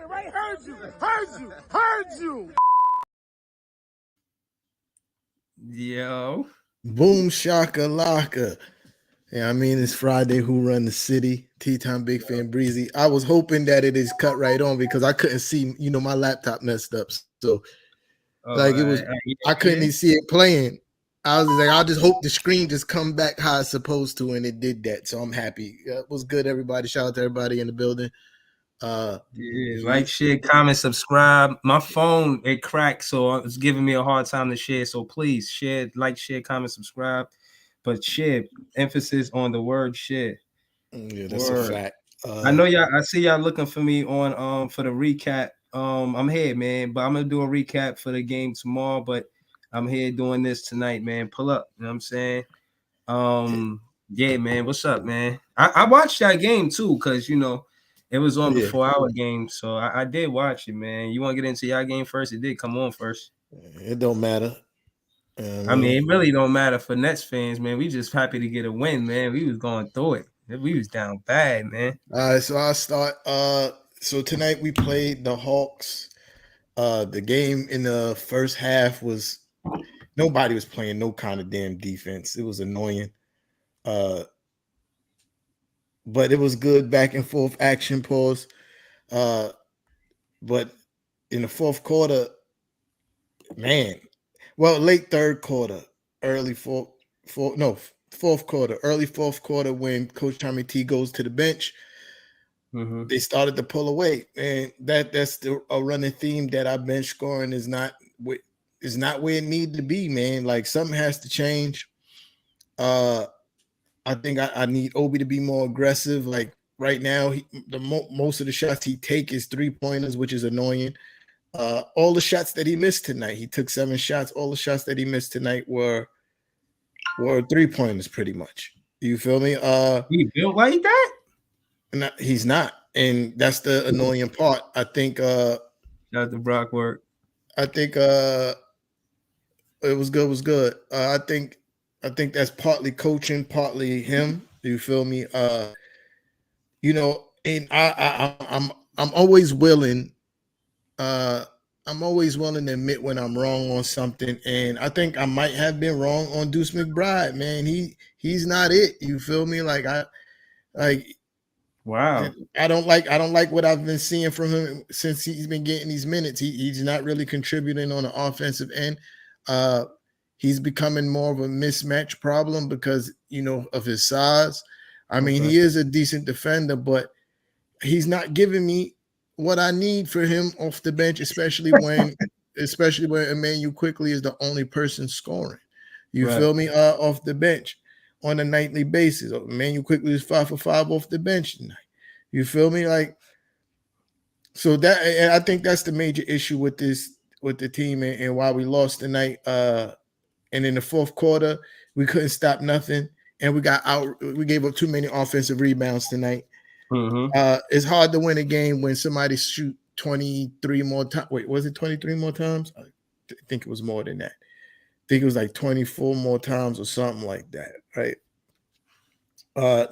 Right, heard you. Yo. Boom shakalaka. Yeah, I mean it's Friday. Who run the city? Tea time, big fan breezy. I was hoping that it is cut right on because I couldn't see. My laptop messed up, so like it was. I couldn't even see it playing. I was like, I'll just hope the screen just come back how it's supposed to, and it did that. So I'm happy. It was good, everybody. Shout out to everybody in the building. Like, share, comment, subscribe. My phone it cracked, so it's giving me a hard time to share. So please share, like, share, comment, subscribe. But share, emphasis on the word share. Yeah, that's a fact. I know y'all. I see y'all looking for me on for the recap. I'm here, man. But I'm gonna do a recap for the game tomorrow. But I'm here doing this tonight, man. Pull up. You know what I'm saying? Yeah, man. What's up, man? I watched that game too, because it was on before our game, so I did watch it, man. You want to get into your game first? It did come on first. It don't matter. I mean, it really don't matter for Nets fans, man. We just happy to get a win, man. We was going through it. We was down bad, man. All right, so I'll start. So tonight we played the Hawks. The game in the first half was nobody was playing no kind of damn defense. It was annoying. But it was good back and forth action pause. But in the fourth quarter, man, well, late third quarter, early fourth quarter, early fourth quarter when Coach Tommy T goes to the bench, they started to pull away, and that's a running theme that our bench scoring is not where it needs to be, man. Like something has to change. I think I need Obi to be more aggressive. Like right now, most of the shots he take is 3-pointers, which is annoying. All the shots that he missed tonight, he took 7 shots. All the shots that he missed tonight were 3-pointers, pretty much. You feel me? He built like that? He's not, and that's the annoying part. I think. Shout out to Brock work. I think it was good. I think that's partly coaching, partly him. You feel me? And I'm always willing. I'm always willing to admit when I'm wrong on something, and I think I might have been wrong on Deuce McBride. Man, he's not it. You feel me? Wow. I don't like what I've been seeing from him since he's been getting these minutes. He's not really contributing on the offensive end. He's becoming more of a mismatch problem because of his size. I mean, he is a decent defender, but he's not giving me what I need for him off the bench, especially when Emmanuel Quickly is the only person scoring. You feel me? Off the bench on a nightly basis. Emmanuel Quickly is 5 for 5 off the bench tonight. You feel me? So that, and I think that's the major issue with the team and why we lost tonight. And in the fourth quarter, we couldn't stop nothing, and we gave up too many offensive rebounds tonight. It's hard to win a game when somebody shoot 23 more times. Wait, was it 23 more times? I think it was more than that. I think it was like 24 more times or something like that, right?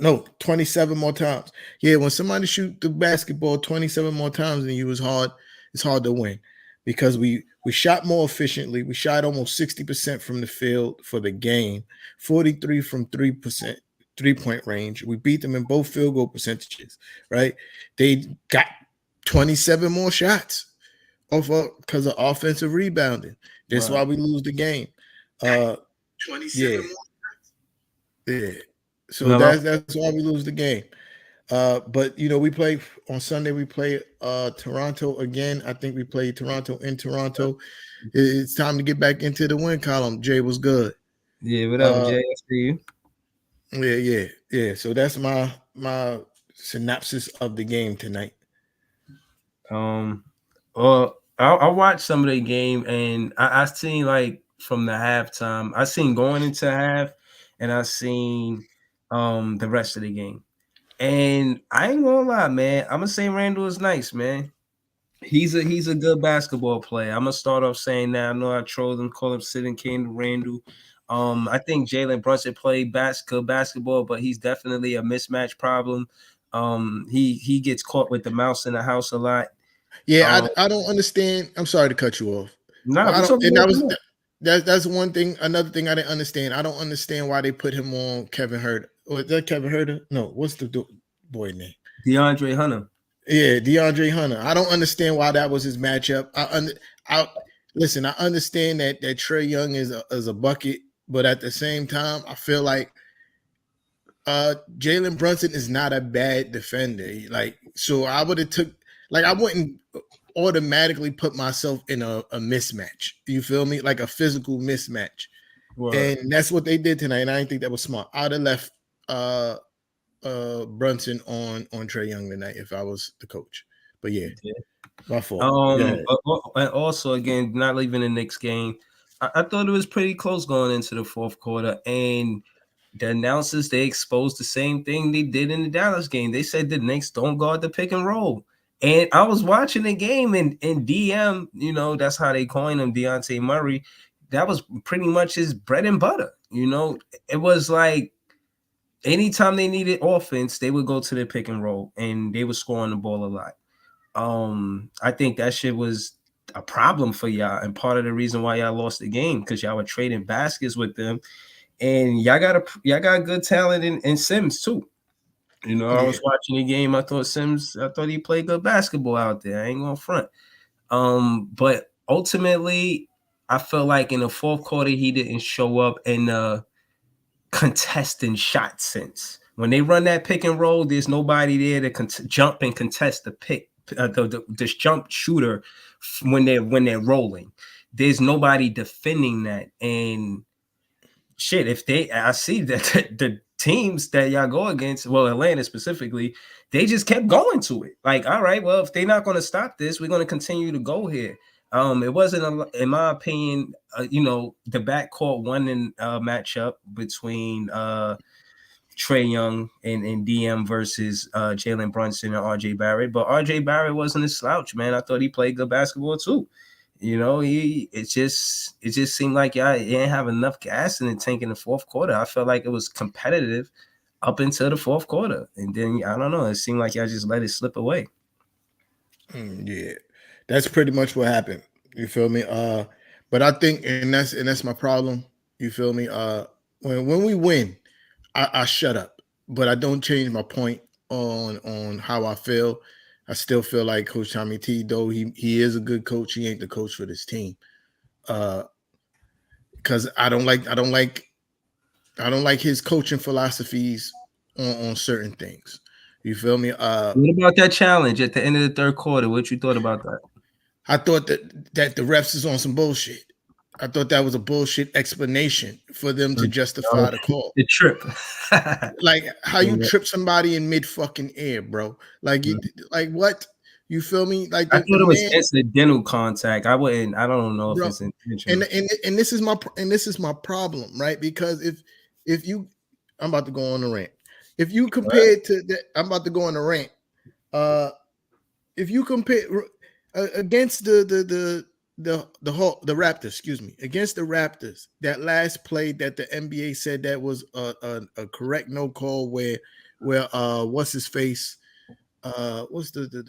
No, 27 more times. Yeah, when somebody shoot the basketball 27 more times than you, it's hard to win because we shot more efficiently. We shot almost 60% from the field for the game, 43 from 3%. 3-point range. We beat them in both field goal percentages, right? They got 27 more shots because of offensive rebounding. That's why we lose the game. 27 more shots. Yeah. So that's why we lose the game. But we play on Sunday. We play Toronto again. I think we played Toronto in Toronto. It's time to get back into the win column. Jay was good. Yeah, what up, Jay? I see you. Yeah. So that's my synopsis of the game tonight. Well, I watched some of the game, and I seen from the halftime. I seen going into half, and I seen the rest of the game. And I ain't gonna lie, man. I'm gonna say Randall is nice, man. He's a good basketball player. I'm gonna start off saying that. I know I trolled him, called him Sitting King to Randall. I think Jalen Brunson played good basketball, but he's definitely a mismatch problem. He gets caught with the mouse in the house a lot. Yeah, I don't understand. I'm sorry to cut you off. Nah, I we don't, talking and about that was tonight. that's one thing. Another thing I didn't understand. I don't understand why they put him on Kevin Herter. Was that Kevin Herter? No, what's the boy name? DeAndre Hunter. Yeah, DeAndre Hunter. I don't understand why that was his matchup. I listen. I understand that Trey Young is a bucket, but at the same time, I feel like Jalen Brunson is not a bad defender. Like, so I would have took, like, I wouldn't automatically put myself in a mismatch. You feel me? Like a physical mismatch. Word. And that's what they did tonight. And I didn't think that was smart. I'd have left uh Brunson on Trey Young tonight if I was the coach. But yeah, Yeah. my fault. Yeah. And also again, not leaving the Knicks game. I thought it was pretty close going into the fourth quarter, and the announcers, they exposed the same thing they did in the Dallas game. They said the Knicks don't guard the pick and roll. And I was watching the game, and DM, that's how they coined him, Deontay Murray. That was pretty much his bread and butter. It was like anytime they needed offense, they would go to the pick and roll, and they were scoring the ball a lot. I think that shit was a problem for y'all, and part of the reason why y'all lost the game, because y'all were trading baskets with them, and y'all got good talent in Sims too. I Yeah. was watching the game. I thought he played good basketball out there. I ain't gonna front. But ultimately, I felt like in the fourth quarter he didn't show up in the contesting shot sense. When they run that pick and roll, there's nobody there to jump and contest the pick. This jump shooter when they're rolling. There's nobody defending that, and shit, I see that the teams that y'all go against, well, Atlanta specifically, they just kept going to it. Like, all right, well, if they're not going to stop this, we're going to continue to go here. It wasn't, in my opinion, the backcourt one in matchup between Trey Young and DM versus Jalen Brunson and RJ Barrett, but RJ Barrett wasn't a slouch, man. I thought he played good basketball too. It just seemed like y'all didn't have enough gas in the tank in the fourth quarter. I felt like it was competitive up until the fourth quarter, and then I don't know. It seemed like y'all just let it slip away. Yeah, that's pretty much what happened. You feel me? But I think, and that's my problem. You feel me? When we win, I shut up, but I don't change my point on how I feel. I still feel like Coach Tommy T, though he is a good coach, he ain't the coach for this team. Because I don't like his coaching philosophies on certain things. You feel me? What about that challenge at the end of the third quarter? What you thought about that? I thought that the refs is on some bullshit. I thought that was a bullshit explanation for them to justify the call. The trip. Like how you trip somebody in mid fucking air, bro. Like like what? You feel me? Like I the thought it was man, incidental contact. I don't know if bro. it's intentional. And this is my problem, right? Because if you, I'm about to go on a rant. If you compare it to that, I'm about to go on a rant. If you compare against the Raptors, excuse me, against the Raptors, that last play that the NBA said that was a correct no call where what's his face, what's the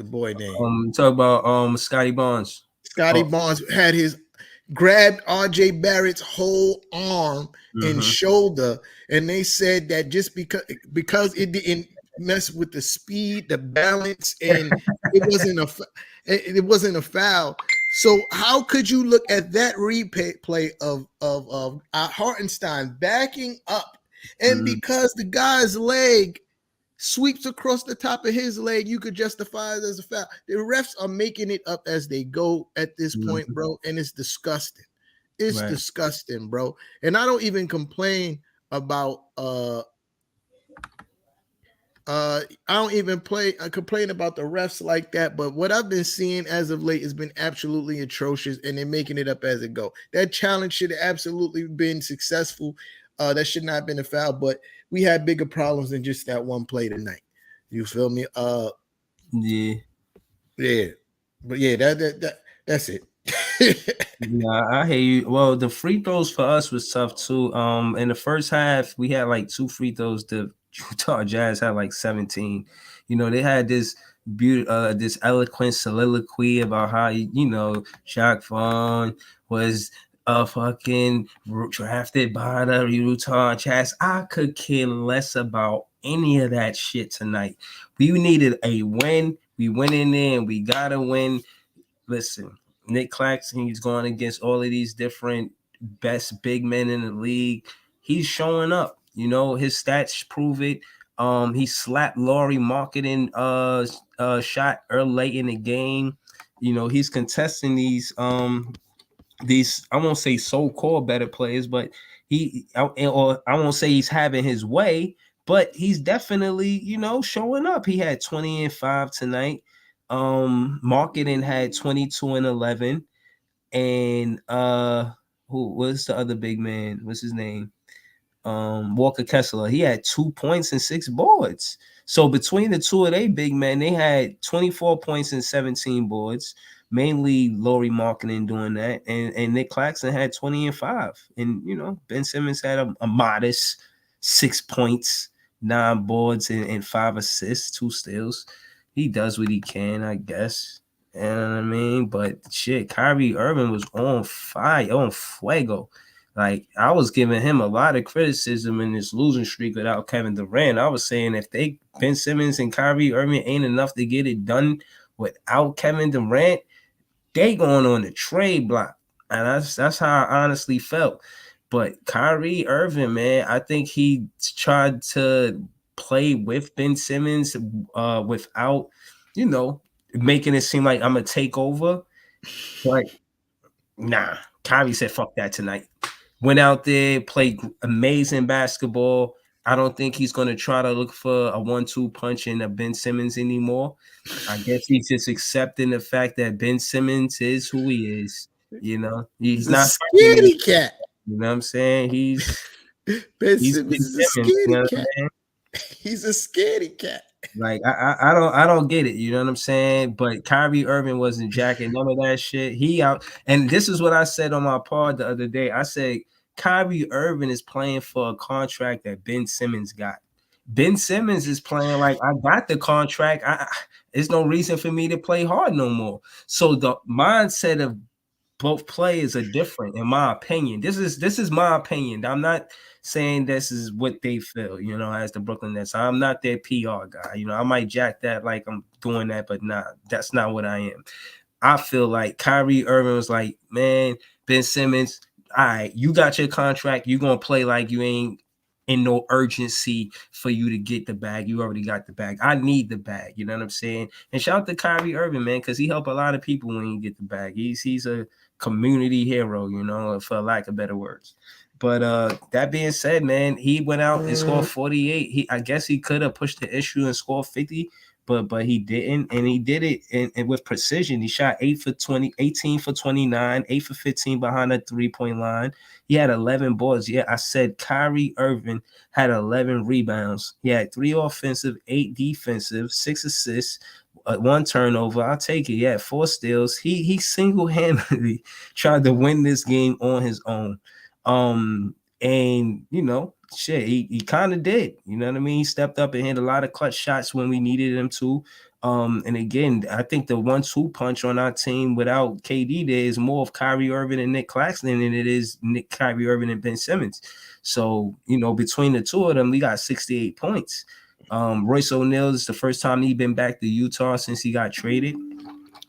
boy name? Talk about Scotty Barnes. Scotty Barnes had his grabbed RJ Barrett's whole arm and shoulder, and they said that just because it didn't mess with the speed, the balance, and it wasn't a foul. So how could you look at that replay of Hartenstein backing up, and because the guy's leg sweeps across the top of his leg, you could justify it as a foul? The refs are making it up as they go at this point, bro, and it's disgusting. It's disgusting, bro. And I don't even complain about I don't even complain about the refs like that, but what I've been seeing as of late has been absolutely atrocious, and they're making it up as it go. That challenge should have absolutely been successful. That should not have been a foul, but we had bigger problems than just that one play tonight. You feel me? Yeah. But yeah, that's it. Yeah, I hear you. Well, the free throws for us was tough too. In the first half, we had like 2 free throws. The Utah Jazz had like 17. You know, they had this this eloquent soliloquy about how Jacques Vaughn was fucking drafted by the Utah Jazz. I could care less about any of that shit tonight. We needed a win. We went in there and we gotta win. Listen, Nick Claxton, he's going against all of these different best big men in the league. He's showing up. You know, his stats prove it. He slapped Laurie Marketing shot early late in the game. You know, he's contesting these I won't say so-called better players, but I won't say he's having his way, but he's definitely, showing up. He had 20 and 5 tonight. Marketing had 22 and 11. And who was the other big man? What's his name? Walker Kessler. He had 2 points and 6 boards. So between the two of they big men, they had 24 points and 17 boards. Mainly Laurie Marketing doing that, and Nick Claxton had 20 and 5. And Ben Simmons had a modest 6 points, 9 boards, and 5 assists, 2 steals. He does what he can, I guess. You know what I mean? But shit, Kyrie Irving was on fire, on fuego. Like, I was giving him a lot of criticism in this losing streak without Kevin Durant. I was saying if Ben Simmons and Kyrie Irving ain't enough to get it done without Kevin Durant, they going on the trade block. And that's how I honestly felt. But Kyrie Irving, man, I think he tried to play with Ben Simmons without, making it seem like I'm going to take over. But nah, Kyrie said, fuck that tonight. Went out there, played amazing basketball. I don't think he's going to try to look for a 1-2 punch in a Ben Simmons anymore. I guess he's just accepting the fact that Ben Simmons is who he is. He's not a scaredy cat. You know what I'm saying? Ben Simmons is a scaredy cat. He's a scaredy cat. Like I don't get it. You know what I'm saying? But Kyrie Irving wasn't jacking none of that shit. He out, and this is what I said on my pod the other day. I said Kyrie Irving is playing for a contract that Ben Simmons got. Ben Simmons is playing like I got the contract. There's no reason for me to play hard no more. So the mindset of both players are different, in my opinion. This is my opinion. I'm not saying this is what they feel, as the Brooklyn Nets. I'm not their PR guy. I might jack that like I'm doing that, but nah, that's not what I am. I feel like Kyrie Irving was like, man, Ben Simmons, all right, you got your contract. You're going to play like you ain't in no urgency for you to get the bag. You already got the bag. I need the bag. You know what I'm saying? And shout out to Kyrie Irving, man, because he helped a lot of people when he get the bag. He's a community hero, for lack of better words. But that being said, man, he went out and scored 48. I guess he could have pushed the issue and scored 50, but he didn't, and he did it and with precision. He shot 8 for 20, 18 for 29, 8 for 15 behind the 3-point line. He had 11 boards. Yeah, I said Kyrie Irving had 11 rebounds. He had 3 offensive, 8 defensive, 6 assists, 1 turnover. I'll take it. Yeah, 4 steals. He single-handedly tried to win this game on his own. And shit, he kind of did. You know what I mean? He stepped up and hit a lot of clutch shots when we needed him to. And again, I think the 1-2 punch on our team without KD there is more of Kyrie Irving and Nick Claxton than it is Kyrie Irving and Ben Simmons. So, between the two of them, we got 68 points. Royce O'Neal is the first time he's been back to Utah since he got traded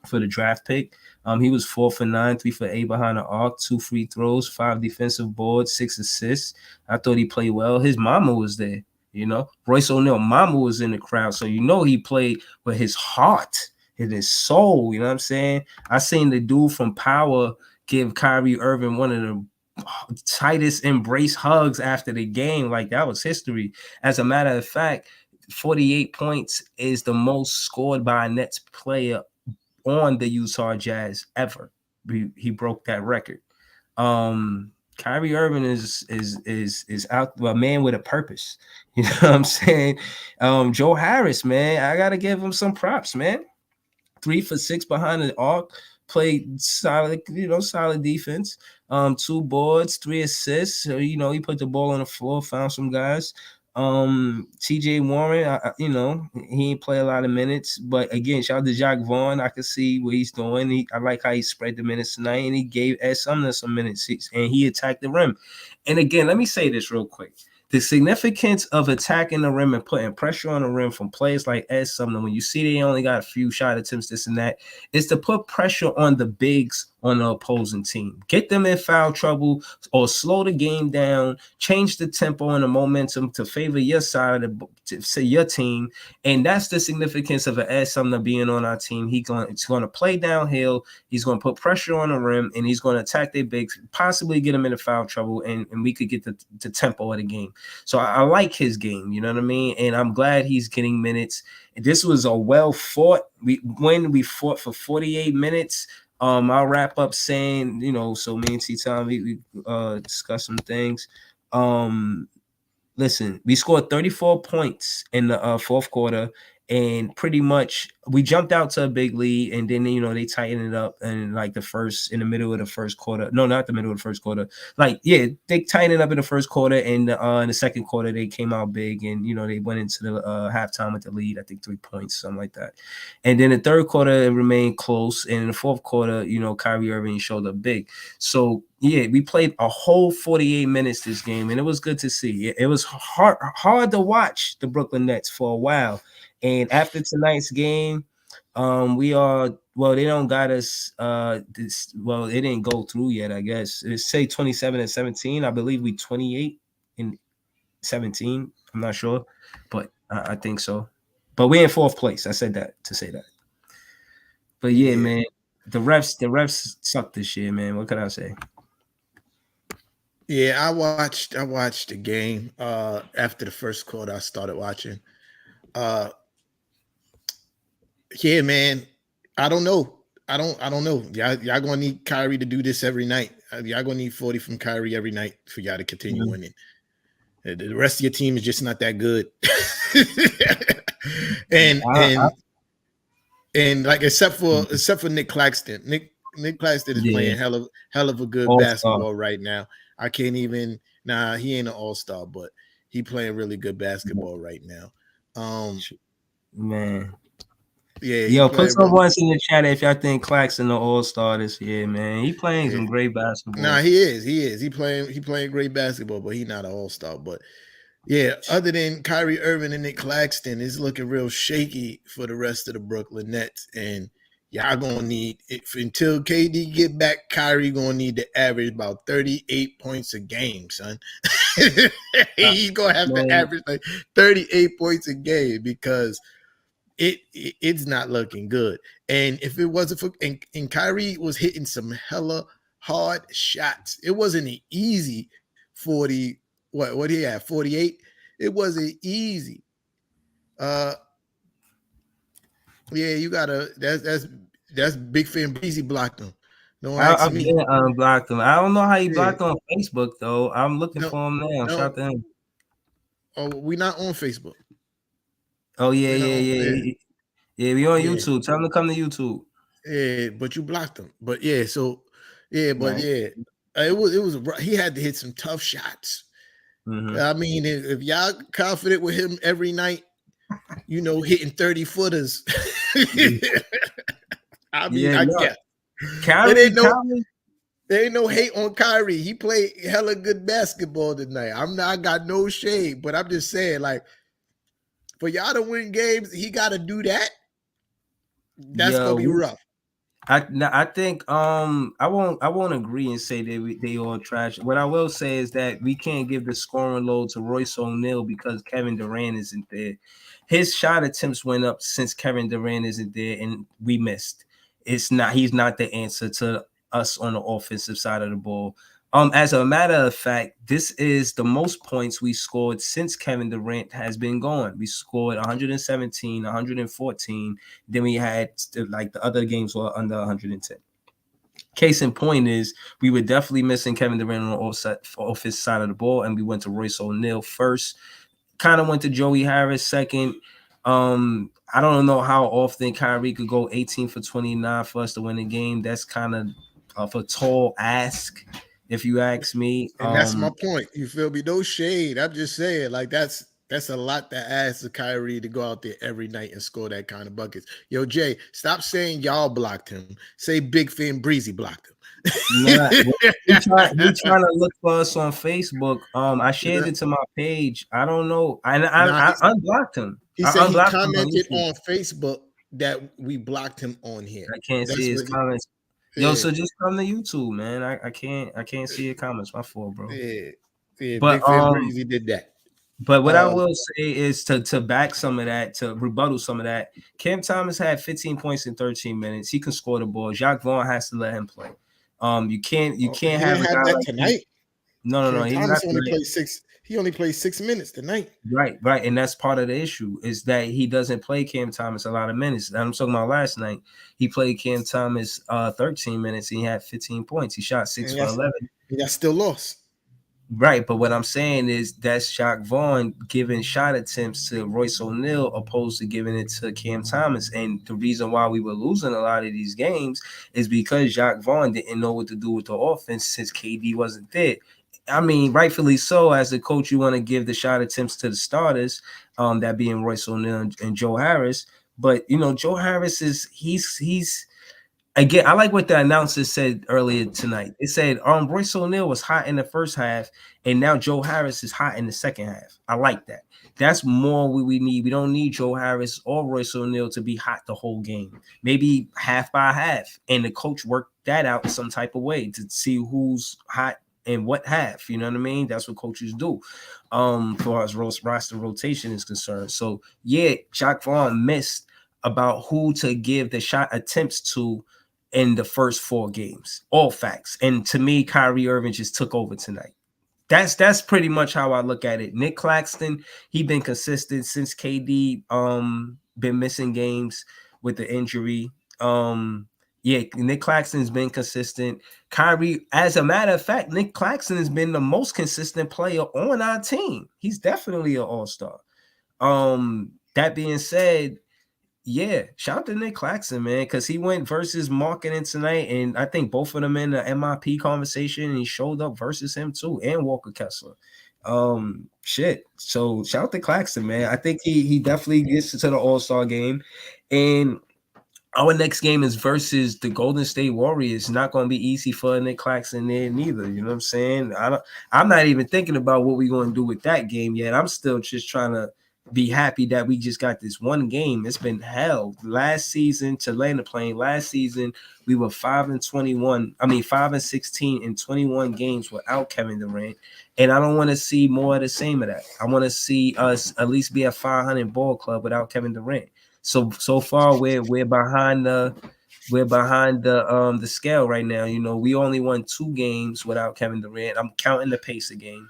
for the draft pick. He was 4 for 9, 3 for 8 behind the arc, 2 free throws, 5 defensive boards, 6 assists. I thought he played well. His mama was there, Royce O'Neal mama was in the crowd, so he played with his heart and his soul. You know what I'm saying? I seen the dude from Power give Kyrie Irving one of the tightest embrace hugs after the game. Like, that was history. As a matter of fact, 48 points is the most scored by a Nets player on the Utah Jazz ever. He broke that record. Kyrie Irving is out, a man with a purpose. You know what I'm saying? Joe Harris, man, I gotta give him some props, man. 3 for 6 behind the arc, played solid, solid defense. 2 boards, 3 assists. So, he put the ball on the floor, found some guys. TJ Warren, he ain't play a lot of minutes, but again, shout out to Jacques Vaughn. I can see what he's doing. I like how he spread the minutes tonight, and he gave Ed Sumner some minutes, and he attacked the rim. And again, let me say this real quick. The significance of attacking the rim and putting pressure on the rim from players like Ed Sumner, when you see they only got a few shot attempts, this and that, is to put pressure on the bigs on the opposing team. Get them in foul trouble or slow the game down, change the tempo and the momentum to favor your side of your team. And that's the significance of Ed Sumner being on our team. He's going to play downhill. He's going to put pressure on the rim, and he's going to attack their bigs, possibly get them into foul trouble, and we could get the tempo of the game. So I like his game, you know what I mean? And I'm glad he's getting minutes. This was a well fought. We fought for 48 minutes. I'll wrap up saying, so me and T-Tom, we discuss some things. Listen, we scored 34 points in the fourth quarter, and pretty much we jumped out to a big lead, and then they tightened it up in in the middle of the first quarter. No, not the middle of the first quarter. They tightened it up in the first quarter, and in the second quarter they came out big, and they went into the halftime with the lead. I think 3 points, something like that. And then the third quarter it remained close, and in the fourth quarter, Kyrie Irving showed up big. So yeah, we played a whole 48 minutes this game, and it was good to see. It was hard to watch the Brooklyn Nets for a while. And after tonight's game, they don't got us it didn't go through yet, I guess. It say 27-17. I believe we 28-17. I'm not sure, but I think so. But we're in fourth place. I said that to say that. But yeah, man, the refs suck this year, man. What can I say? Yeah, I watched the game. After the first quarter, I started watching. Yeah, man. I don't know. I don't know. Y'all gonna need Kyrie to do this every night. Y'all gonna need 40 from Kyrie every night for y'all to continue winning. The rest of your team is just not that good. and like except for Nick Claxton. Nick Claxton is playing hell of a good basketball right now. I can't even he ain't an all-star, but he playing really good basketball right now. Man. Yeah, yo, put some ones in the chat if y'all think Claxton the all-star this year, man. He playing some great basketball. Nah, he is. He playing great basketball, but he not an all-star. But yeah, other than Kyrie Irving and Nick Claxton, it's looking real shaky for the rest of the Brooklyn Nets. And y'all gonna need until KD get back, Kyrie gonna need to average about 38 points a game, son. He's gonna have to average like 38 points a game because it's not looking good. And if it wasn't for and Kyrie was hitting some hella hard shots. It wasn't an easy 40. What he had 48. It wasn't easy. Yeah, you gotta. That's Big Fan Breezy blocked him. Don't ask me. Unblocked him. I don't know how he blocked on Facebook though. I'm looking for him now. Shout to him. Oh, we not on Facebook. Oh yeah. Yeah, we on YouTube. Tell him to come to YouTube. Yeah, but you blocked him. But yeah, so yeah, but right. Yeah, it was he had to hit some tough shots. Mm-hmm. I mean, if y'all confident with him every night, hitting 30 footers. I mean, I guess. There ain't no hate on Kyrie. He played hella good basketball tonight. I got no shade, but I'm just saying, like, for y'all to win games, he got to do that. That's gonna be rough. I think I won't agree and say they all trash. What I will say is that we can't give the scoring load to Royce O'Neal because Kevin Durant isn't there. His shot attempts went up since Kevin Durant isn't there, and we missed. He's not the answer to us on the offensive side of the ball. As a matter of fact, this is the most points we scored since Kevin Durant has been gone. We scored 117, 114. Then we had the other games were under 110. Case in point is we were definitely missing Kevin Durant on the offensive side of the ball, and we went to Royce O'Neal first. Kind of went to Joey Harris second. I don't know how often Kyrie could go 18 for 29 for us to win the game. That's kind of a tall ask, if you ask me. And that's my point. You feel me? No shade. I'm just saying, like, that's That's a lot to ask of Kyrie to go out there every night and score that kind of buckets. Yo, Jay, stop saying y'all blocked him. Say Big Fin Breezy blocked him. Nah, he trying to look for us on Facebook. I shared it to my page. I don't know. I unblocked him. He I said he unblocked him commented on Facebook that we blocked him on here. I can't see his comments. Yo, so just come to YouTube, man. I can't see your comments. My fault, bro. Yeah, But Big Fin Breezy did that. But what I will say is to back some of that, to rebuttal some of that, Cam Thomas had 15 points in 13 minutes. He can score the ball. Jacques Vaughn has to let him play. You can't have a guy that like tonight. No. Cam Thomas only played 6. He only played 6 minutes tonight. Right, and that's part of the issue is that he doesn't play Cam Thomas a lot of minutes. I'm talking about last night. He played Cam Thomas 13 minutes and he had 15 points. He shot 6 for 11. He got still lost. Right, but what I'm saying is that's Jacques Vaughn giving shot attempts to Royce O'Neal opposed to giving it to Cam Thomas. And the reason why we were losing a lot of these games is because Jacques Vaughn didn't know what to do with the offense since KD wasn't there. I mean, rightfully so. As the coach, you want to give the shot attempts to the starters, that being Royce O'Neal and Joe Harris. But Joe Harris he's again. I like what the announcer said earlier tonight. It said Royce O'Neal was hot in the first half, and now Joe Harris is hot in the second half. I like that. That's more what we need. We don't need Joe Harris or Royce O'Neal to be hot the whole game. Maybe half by half, and the coach worked that out some type of way to see who's hot and what half, you know what I mean? That's what coaches do, for as roster rotation is concerned. So yeah, Jacques Vaughn missed about who to give the shot attempts to in the first 4 games. All facts. And to me, Kyrie Irving just took over tonight. That's pretty much how I look at it. Nick Claxton, he been consistent since KD been missing games with the injury. Yeah, Nick Claxton's been consistent. Kyrie, as a matter of fact, Nick Claxton has been the most consistent player on our team. He's definitely an all-star. That being said, yeah, shout out to Nick Claxton, man, because he went versus Marketing tonight, and I think both of them in the MIP conversation, and he showed up versus him too, and Walker Kessler. Shit. So shout out to Claxton, man. I think he definitely gets to the All-Star game, and our next game is versus the Golden State Warriors. It's not going to be easy for Nick Claxton there neither. You know what I'm saying? I'm not even thinking about what we're going to do with that game yet. I'm still just trying to be happy that we just got this one game. It's been hell. Last season, to land the plane, last season we were 5-21. I mean 5-16 in 21 games without Kevin Durant. And I don't want to see more of the same of that. I want to see us at least be a 500 ball club without Kevin Durant. So far we're behind the scale right now. We only won 2 games without Kevin Durant. I'm counting the Pacer game,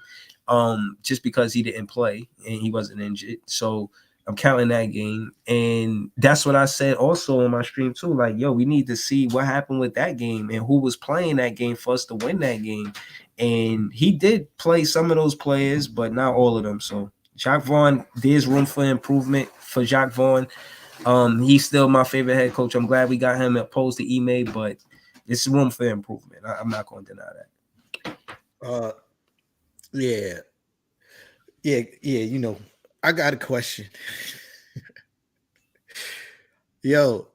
just because he didn't play and he wasn't injured. So I'm counting that game, and that's what I said also on my stream too. Like, yo, we need to see what happened with that game and who was playing that game for us to win that game. And he did play some of those players, but not all of them. So Jacques Vaughn, there's room for improvement for Jacques Vaughn. He's still my favorite head coach. I'm glad we got him opposed to Ime, but it's room for improvement. I'm not going to deny that. Yeah. I got a question. Yo,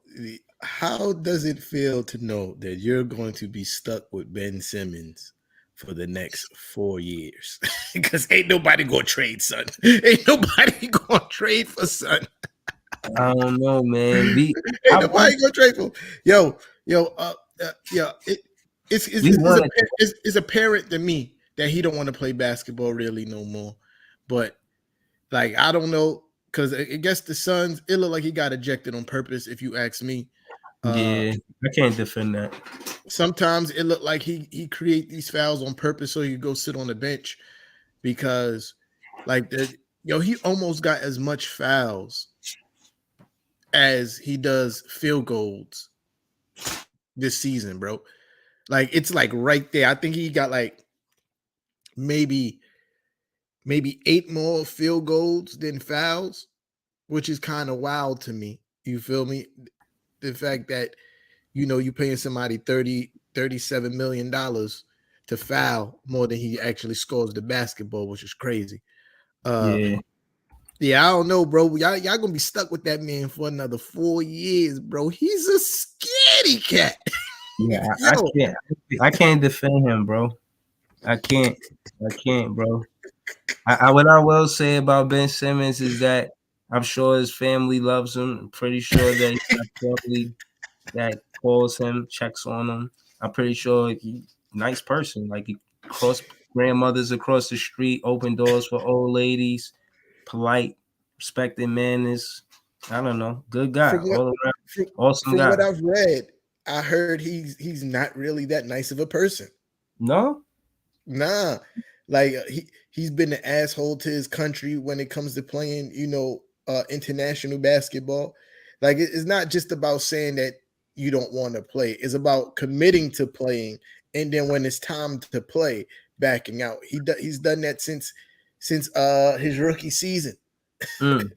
how does it feel to know that you're going to be stuck with Ben Simmons for the next 4 years? Because ain't nobody gonna trade, son. Ain't nobody gonna trade for son. I don't know, man. Ain't nobody gonna trade for. It's apparent to me that he don't want to play basketball really no more. But like, I don't know, because I guess the Suns, it looked like he got ejected on purpose, if you ask me. Yeah, I can't defend that. Sometimes it looked like he create these fouls on purpose so you go sit on the bench, because like he almost got as much fouls as he does field goals this season, bro. Like, it's like right there. I think he got like maybe 8 more field goals than fouls, which is kind of wild to me. You feel me? The fact that, you paying somebody $37 million to foul more than he actually scores the basketball, which is crazy. Yeah. Yeah, I don't know, bro. Y'all gonna be stuck with that man for another 4 years, bro. He's a scaredy cat. Yeah, I Yo, can't. I can't defend him, bro. I can't. I can't, bro. What I will say about Ben Simmons is that I'm sure his family loves him. I'm pretty sure that he got family that calls him, checks on him. I'm pretty sure he nice person. Like he cross grandmothers across the street, open doors for old ladies, polite, respecting manners. I don't know. Good guy, from what all around, from, awesome from guy. what I've read, I heard he's not really that nice of a person. No? Nah, like he's been an asshole to his country when it comes to playing, international basketball. Like it's not just about saying that you don't want to play; it's about committing to playing, and then when it's time to play, backing out. He's done that since his rookie season. Mm,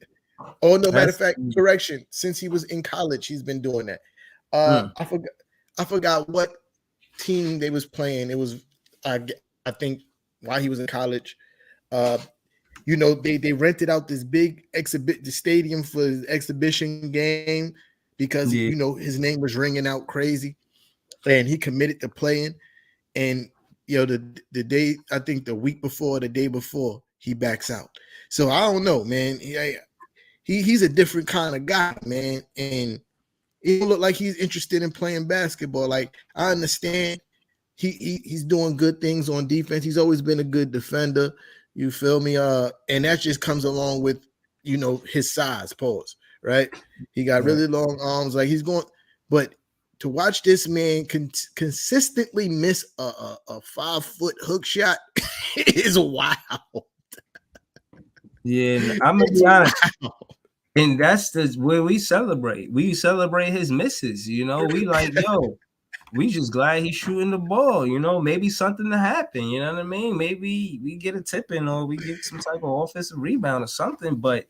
Oh no, matter of that's fact, correction. Since he was in college, he's been doing that. mm, I forgot what team they was playing. It was I think while he was in college. Uh, they rented out this big the stadium for his exhibition game because yeah. his name was ringing out crazy, and he committed to playing. And the day, I think the week before, the day before, he backs out. So I don't know, man. He's a different kind of guy, man, and it don't look like he's interested in playing basketball. Like I understand he's doing good things on defense. He's always been a good defender. You feel me? And that just comes along with his size. Pause. Right? He got Right. really long arms. Like he's going, but to watch this man consistently miss a 5-foot hook shot is wild. Yeah, I'm gonna It's be honest. wild. And that's the where we celebrate. We celebrate his misses. We like, yo, we just glad he's shooting the ball. Maybe something to happen. You know what I mean? Maybe we get a tip in or we get some type of offensive rebound or something. But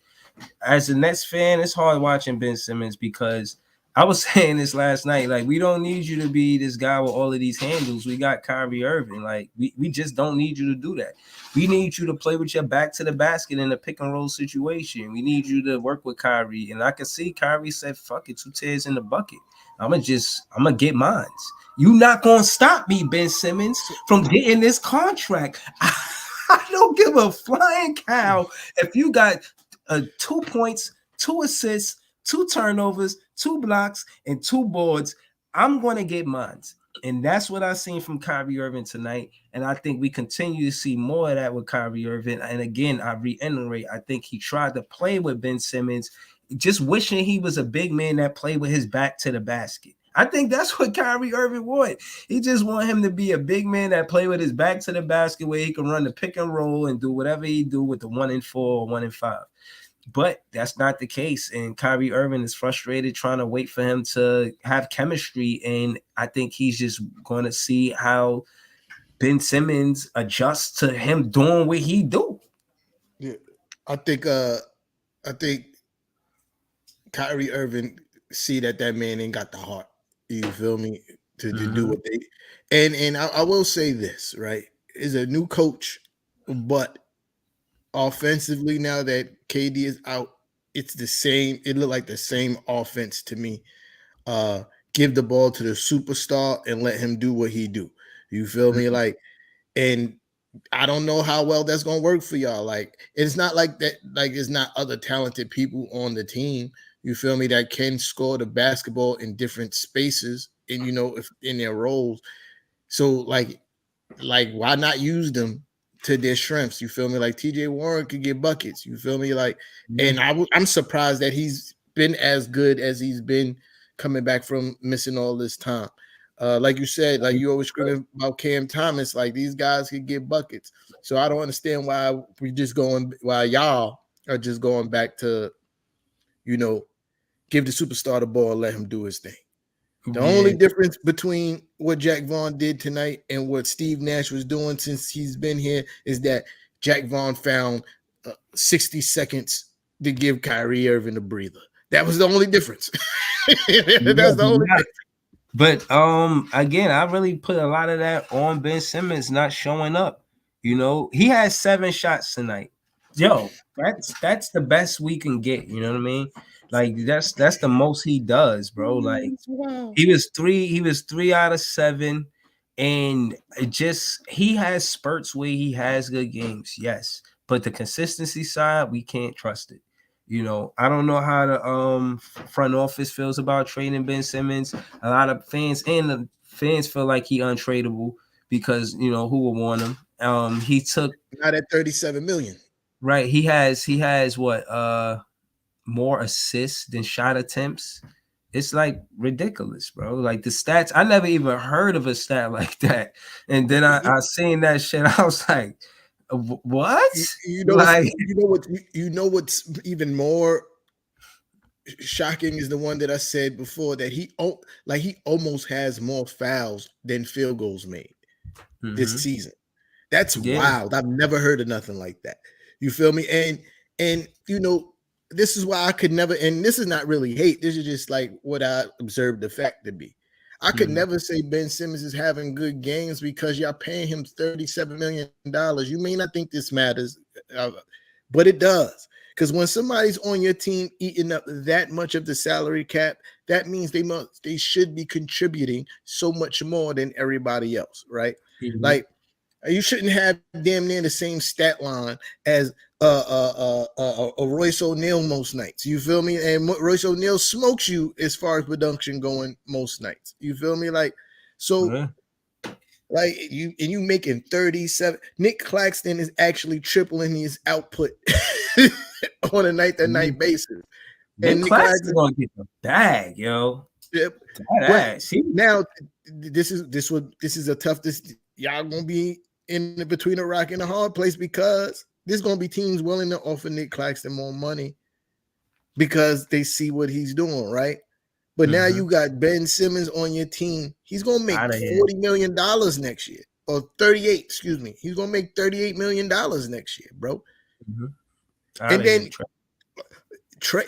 as a Nets fan, it's hard watching Ben Simmons because I was saying this last night. Like, we don't need you to be this guy with all of these handles. We got Kyrie Irving. Like, we just don't need you to do that. We need you to play with your back to the basket in a pick and roll situation. We need you to work with Kyrie. And I can see Kyrie said, fuck it, 2 tears in the bucket. I'm gonna get mines. You not gonna stop me, Ben Simmons, from getting this contract. I don't give a flying cow if you got 2 points, 2 assists, 2 turnovers, 2 blocks, and 2 boards. I'm going to get mine. And that's what I've seen from Kyrie Irving tonight. And I think we continue to see more of that with Kyrie Irving. And again, I reiterate, I think he tried to play with Ben Simmons, just wishing he was a big man that played with his back to the basket. I think that's what Kyrie Irving wanted. He just want him to be a big man that play with his back to the basket where he can run the pick and roll and do whatever he do with the 1-4 or 1-5. But that's not the case. And Kyrie Irving is frustrated trying to wait for him to have chemistry. And I think he's just going to see how Ben Simmons adjusts to him doing what he do. Yeah, I think Kyrie Irving see that man ain't got the heart. You feel me? To do what they and I will say this, right? Is a new coach, but offensively now that KD is out, it's the same. It looked like the same offense to me. Give the ball to the superstar and let him do what he do. You feel me? Like, and I don't know how well that's gonna work for y'all. Like, it's not like that. Like, it's not other talented people on the team. You feel me? That can score the basketball in different spaces, and if in their roles. So, like why not use them to their strengths? You feel me? Like TJ Warren could get buckets. You feel me? Like, and I'm surprised that he's been as good as he's been coming back from missing all this time. Like you said, like you always screaming about Cam Thomas, like these guys could get buckets. So I don't understand why why y'all are just going back to, give the superstar the ball and let him do his thing. The only difference between what Jack Vaughn did tonight and what Steve Nash was doing since he's been here is that Jack Vaughn found 60 seconds to give Kyrie Irving a breather. That was the only difference. That's the only difference. But again, I really put a lot of that on Ben Simmons not showing up. He had 7 shots tonight. yo, that's the best we can get. You know what I mean? Like that's the most he does, bro. Like Wow. he was 3 out of 7, and it just he has spurts where he has good games, yes, but the consistency side we can't trust it. You know, I don't know how the front office feels about trading Ben Simmons. A lot of fans and the fans feel like he untradeable because you know who will want him. He took Not at 37 million. right. He has what more assists than shot attempts. It's like ridiculous, bro. Like the stats, I never even heard of a stat like that. And then I seen that shit. I was like, what? You know what's Like, you know what's even more shocking is the one that I said before that he almost has more fouls than field goals made this season. That's yeah, wild. I've never heard of nothing like that. You feel me? And you know, this is why I could never, and this is not really hate. This is just like what I observed the fact to be. I could never say Ben Simmons is having good games because y'all paying him $37 million. You may not think this matters, but it does. Because when somebody's on your team eating up that much of the salary cap, that means they should be contributing so much more than everybody else, right? Like you shouldn't have damn near the same stat line as a Royce O'Neal most nights. You feel me? And Royce O'Neal smokes you as far as production going most nights. You feel me? Like so. yeah. Like you making 37. Nick Claxton is actually tripling his output on a night-to-night basis. Nick And Nick Claxton Claxton, gonna get the bag, yo. yep. That But ass. He, now this is a tough y'all gonna be in between a rock and a hard place because there's gonna be teams willing to offer Nick Claxton more money because they see what he's doing, right? But now you got Ben Simmons on your team. He's gonna make out of here. $40 million next year. Or 38, excuse me. He's gonna make $38 million next year, bro. Out And of here. then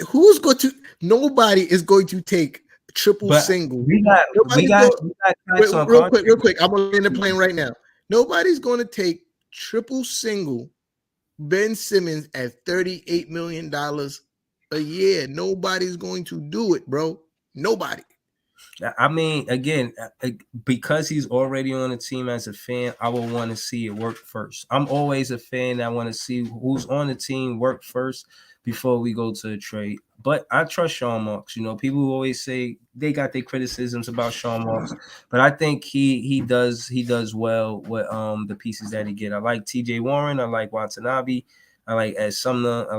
who's going to nobody is going to take triple But single. we got Nobody's we got cats on real quick. I'm on the plane right now. Nobody's going to take triple single Ben Simmons at $38 million a year. Nobody's going to do it, bro. Nobody. I mean, again, because he's already on the team as a fan, I will want to see it work first. I'm always a fan that want to see who's on the team work first before we go to a trade. But I trust Sean Marks. You know, people always say they got their criticisms about Sean Marks, but I think he does well with the pieces that he get. I like T.J. Warren. I like Watanabe. I like Ed Sumner. I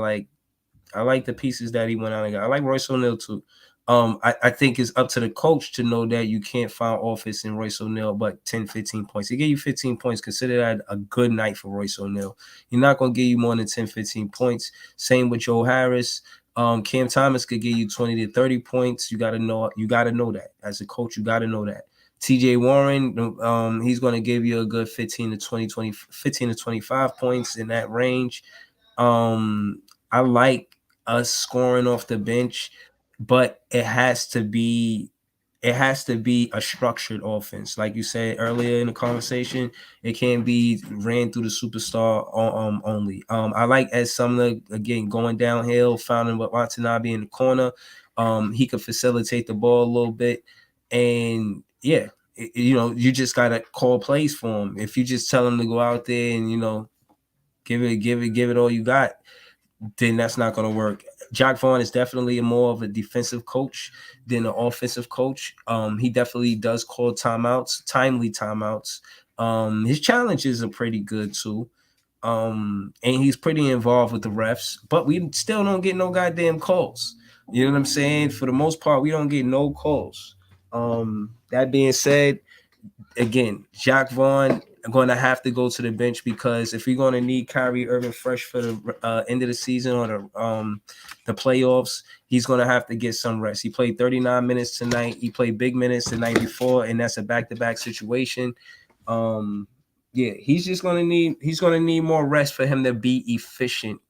like the pieces that he went out and got. I like Royce O'Neal too. I think it's up to the coach to know that you can't find offense in Royce O'Neal but 10, 15 points. He gave you 15 points. Consider that a good night for Royce O'Neal. You're not going to give you more than 10, 15 points. Same with Joe Harris. Cam Thomas could give you 20 to 30 points. You got to know that. As a coach, you got to know that. TJ Warren, he's going to give you a good 15 to 25 points in that range. I like us scoring off the bench, but it has to be a structured offense. Like you said earlier in the conversation, it can't be ran through the superstar only. I like Ed Sumner again going downhill, finding Watanabe in the corner. He could facilitate the ball a little bit, and yeah, you know, you just gotta call plays for him. If you just tell him to go out there and give it all you got, then that's not going to work. Jack Vaughn is definitely more of a defensive coach than an offensive coach. He definitely does call timely timeouts. His challenges are pretty good too. And he's pretty involved with the refs, but we still don't get no goddamn calls. You know what I'm saying? For the most part, we don't get no calls. That being said, again, Jack Vaughn going to have to go to the bench because if you're going to need Kyrie Irving fresh for the end of the season or the playoffs, he's going to have to get some rest. He played 39 minutes tonight. He played big minutes the night before, and that's a back-to-back situation. Yeah, he's going to need more rest for him to be efficient.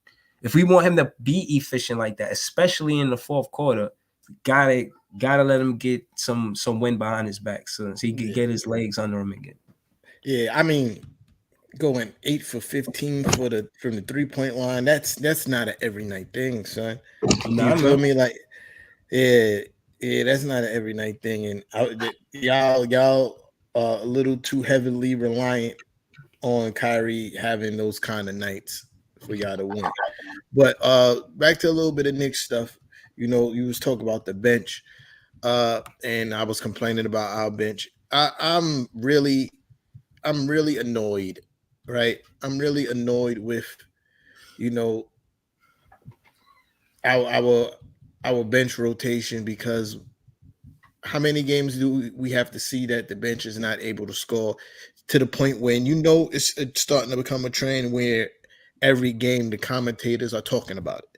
If we want him to be efficient like that, especially in the fourth quarter, gotta let him get some wind behind his back so he can get his legs under him again. Yeah, I mean, going 8 for 15 for the from the 3-point line. That's not an every night thing, son. You Nah, feel no. me? Like, yeah, yeah, that's not an every night thing. And y'all are a little too heavily reliant on Kyrie having those kind of nights for y'all to win. But back to a little bit of Knicks stuff. You know, you was talking about the bench, and I was complaining about our bench. I'm really annoyed, right? I'm really annoyed with, you know, our our our bench rotation because how many games do we have to see that the bench is not able to score to the point when it's starting to become a trend where every game the commentators are talking about it.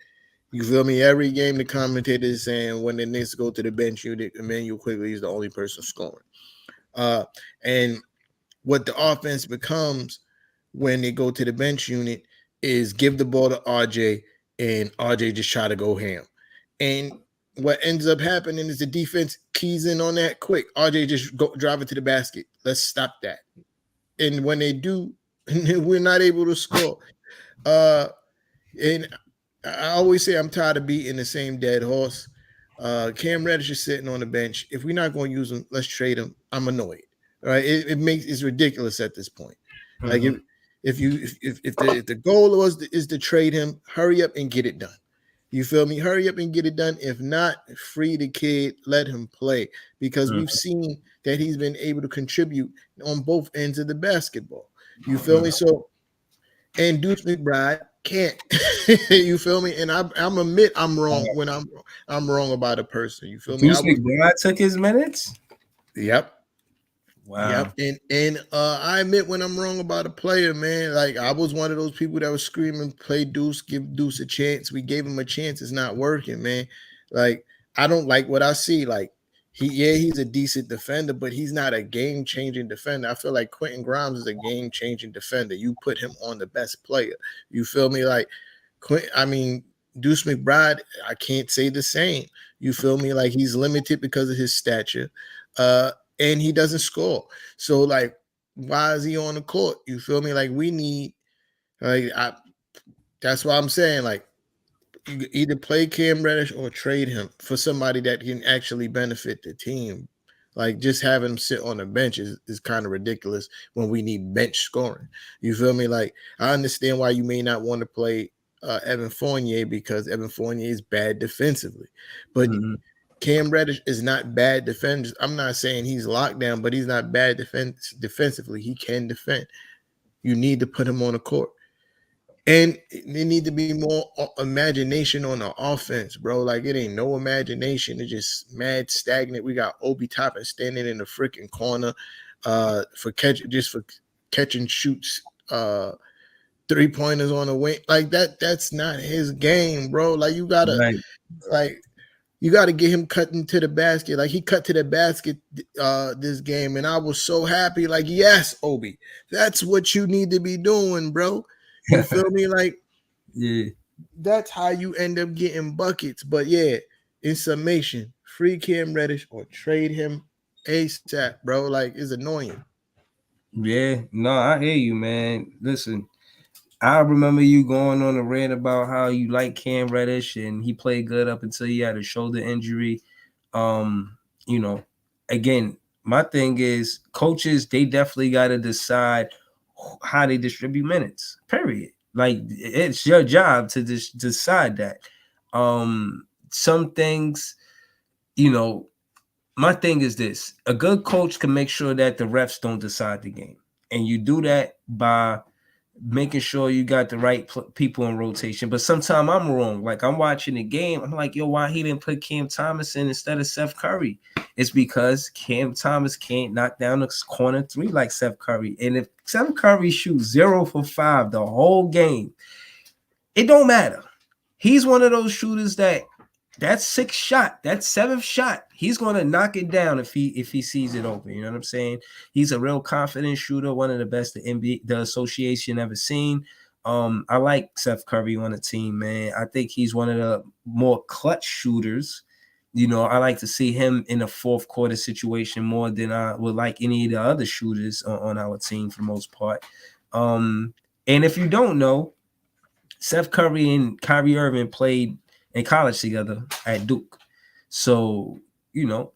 You feel me? Every game the commentators is saying when the Knicks go to the bench unit, Emmanuel Quigley is the only person scoring. And what the offense becomes when they go to the bench unit is give the ball to RJ and RJ just try to go ham. And what ends up happening is the defense keys in on that quick. RJ just go drive it to the basket. Let's stop that. And when they do, we're not able to score. And I always say I'm tired of beating the same dead horse. Cam Reddish is sitting on the bench. If we're not going to use him, let's trade him. I'm annoyed. All right, it's ridiculous at this point. Like Mhm. if the goal is to trade him, hurry up and get it done. You feel me? Hurry up and get it done. If not, free the kid, let him play because Mhm. we've seen that he's been able to contribute on both ends of the basketball. You feel me? So and Deuce McBride can't. You feel me? And I'm admit I'm wrong when I'm wrong about a person. You feel me? I Deuce was McBride took his minutes. yep. Wow. Yep, and I admit when I'm wrong about a player, man. Like I was one of those people that was screaming, "Play Deuce, give Deuce a chance." We gave him a chance. It's not working, man. Like I don't like what I see. Like he's a decent defender, but he's not a game changing defender. I feel like Quentin Grimes is a game changing defender. You put him on the best player. You feel me? Like I mean, Deuce McBride, I can't say the same. You feel me? Like he's limited because of his stature. And he doesn't score. So like, why is he on the court? You feel me? Like we need like that's why I'm saying like you either play Cam Reddish or trade him for somebody that can actually benefit the team. Like just having him sit on the bench is kind of ridiculous when we need bench scoring. You feel me? Like I understand why you may not want to play Evan Fournier because Evan Fournier is bad defensively, but Mhm. Cam Reddish is not bad defenders. I'm not saying he's locked down, but he's not bad defensively. He can defend. You need to put him on the court. And there need to be more imagination on the offense, bro. Like it ain't no imagination. It's just mad stagnant. We got Obi Toppin standing in the freaking corner for catch and shoots 3-pointers on the wing. Like that's not his game, bro. Like Right. like you got to get him cutting to the basket. Like he cut to the basket this game, and I was so happy. Like, yes, Obi, that's what you need to be doing, bro. You feel me? Like Yeah. that's how you end up getting buckets. But yeah, in summation, free Cam Reddish or trade him ASAP, bro. Like it's annoying. Yeah. No, I hear you, man. Listen, I remember you going on a rant about how you like Cam Reddish and he played good up until he had a shoulder injury. You know, again, my thing is coaches, they definitely got to decide how they distribute minutes. Period. Like it's your job to just decide that. Some things, you know, my thing is this: a good coach can make sure that the refs don't decide the game, and you do that by making sure you got the right people in rotation. But sometimes I'm wrong. Like I'm watching the game, I'm like, yo, why he didn't put Cam Thomas in instead of Seth Curry? It's because Cam Thomas can't knock down the corner three like Seth Curry. And if Seth Curry shoots 0 for 5 the whole game, it don't matter. He's one of those shooters that sixth shot, that seventh shot, he's gonna knock it down if he sees it open. You know what I'm saying? He's a real confident shooter, one of the best the association ever seen. I like Seth Curry on the team, man. I think he's one of the more clutch shooters. You know, I like to see him in a fourth quarter situation more than I would like any of the other shooters on our team for the most part. And if you don't know, Seth Curry and Kyrie Irving played in college together at Duke. So, you know,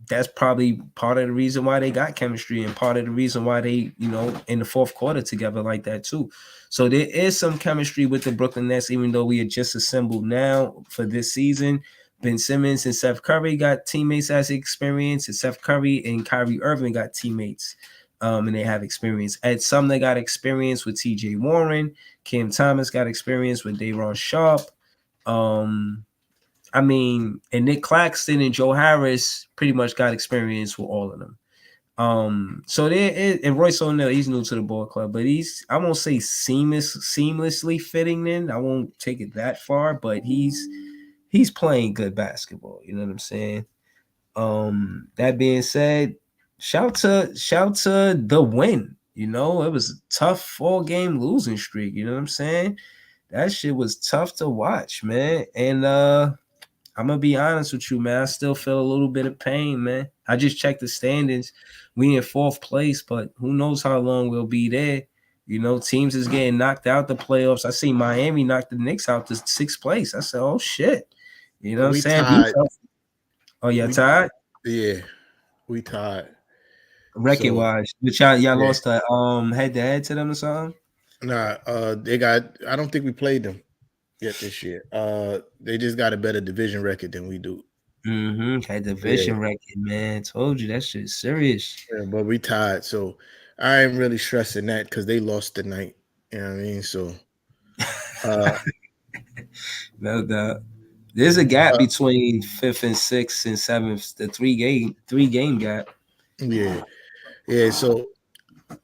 that's probably part of the reason why they got chemistry and part of the reason why they, you know, in the fourth quarter together like that too. So there is some chemistry with the Brooklyn Nets, even though we are just assembled now for this season. Ben Simmons and Seth Curry got teammates as experience, and Seth Curry and Kyrie Irving got teammates, and they have experience. Ed Sumner got experience with T.J. Warren. Cam Thomas got experience with Day'Ron Sharpe. I mean, and Nick Claxton and Joe Harris pretty much got experience with all of them. So there is, and Royce O'Neal, he's new to the ball club, but I won't say seamlessly fitting in. I won't take it that far, but he's playing good basketball. You know what I'm saying? That being said, shout to the win. You know, it was a tough 4-game losing streak. You know what I'm saying? That shit was tough to watch, man. And I'm gonna be honest with you, man. I still feel a little bit of pain, man. I just checked the standings. We in 4th place, but who knows how long we'll be there. You know, teams is getting knocked out the playoffs. I see Miami knocked the Knicks out to 6th place. I said, oh shit. You know what I'm We saying? tied. Oh, yeah, tied? Yeah, we tied. Record wise. But y'all lost a head to head to them or something? Nah, they got, I don't think we played them yet this year. They just got a better division record than we do. Had division record, man. Told you that shit's serious. Yeah, but we tied, so I ain't really stressing that because they lost tonight. You know what I mean? So no doubt. There's a gap between 5th and 6th and 7th, the 3-game gap. Yeah. So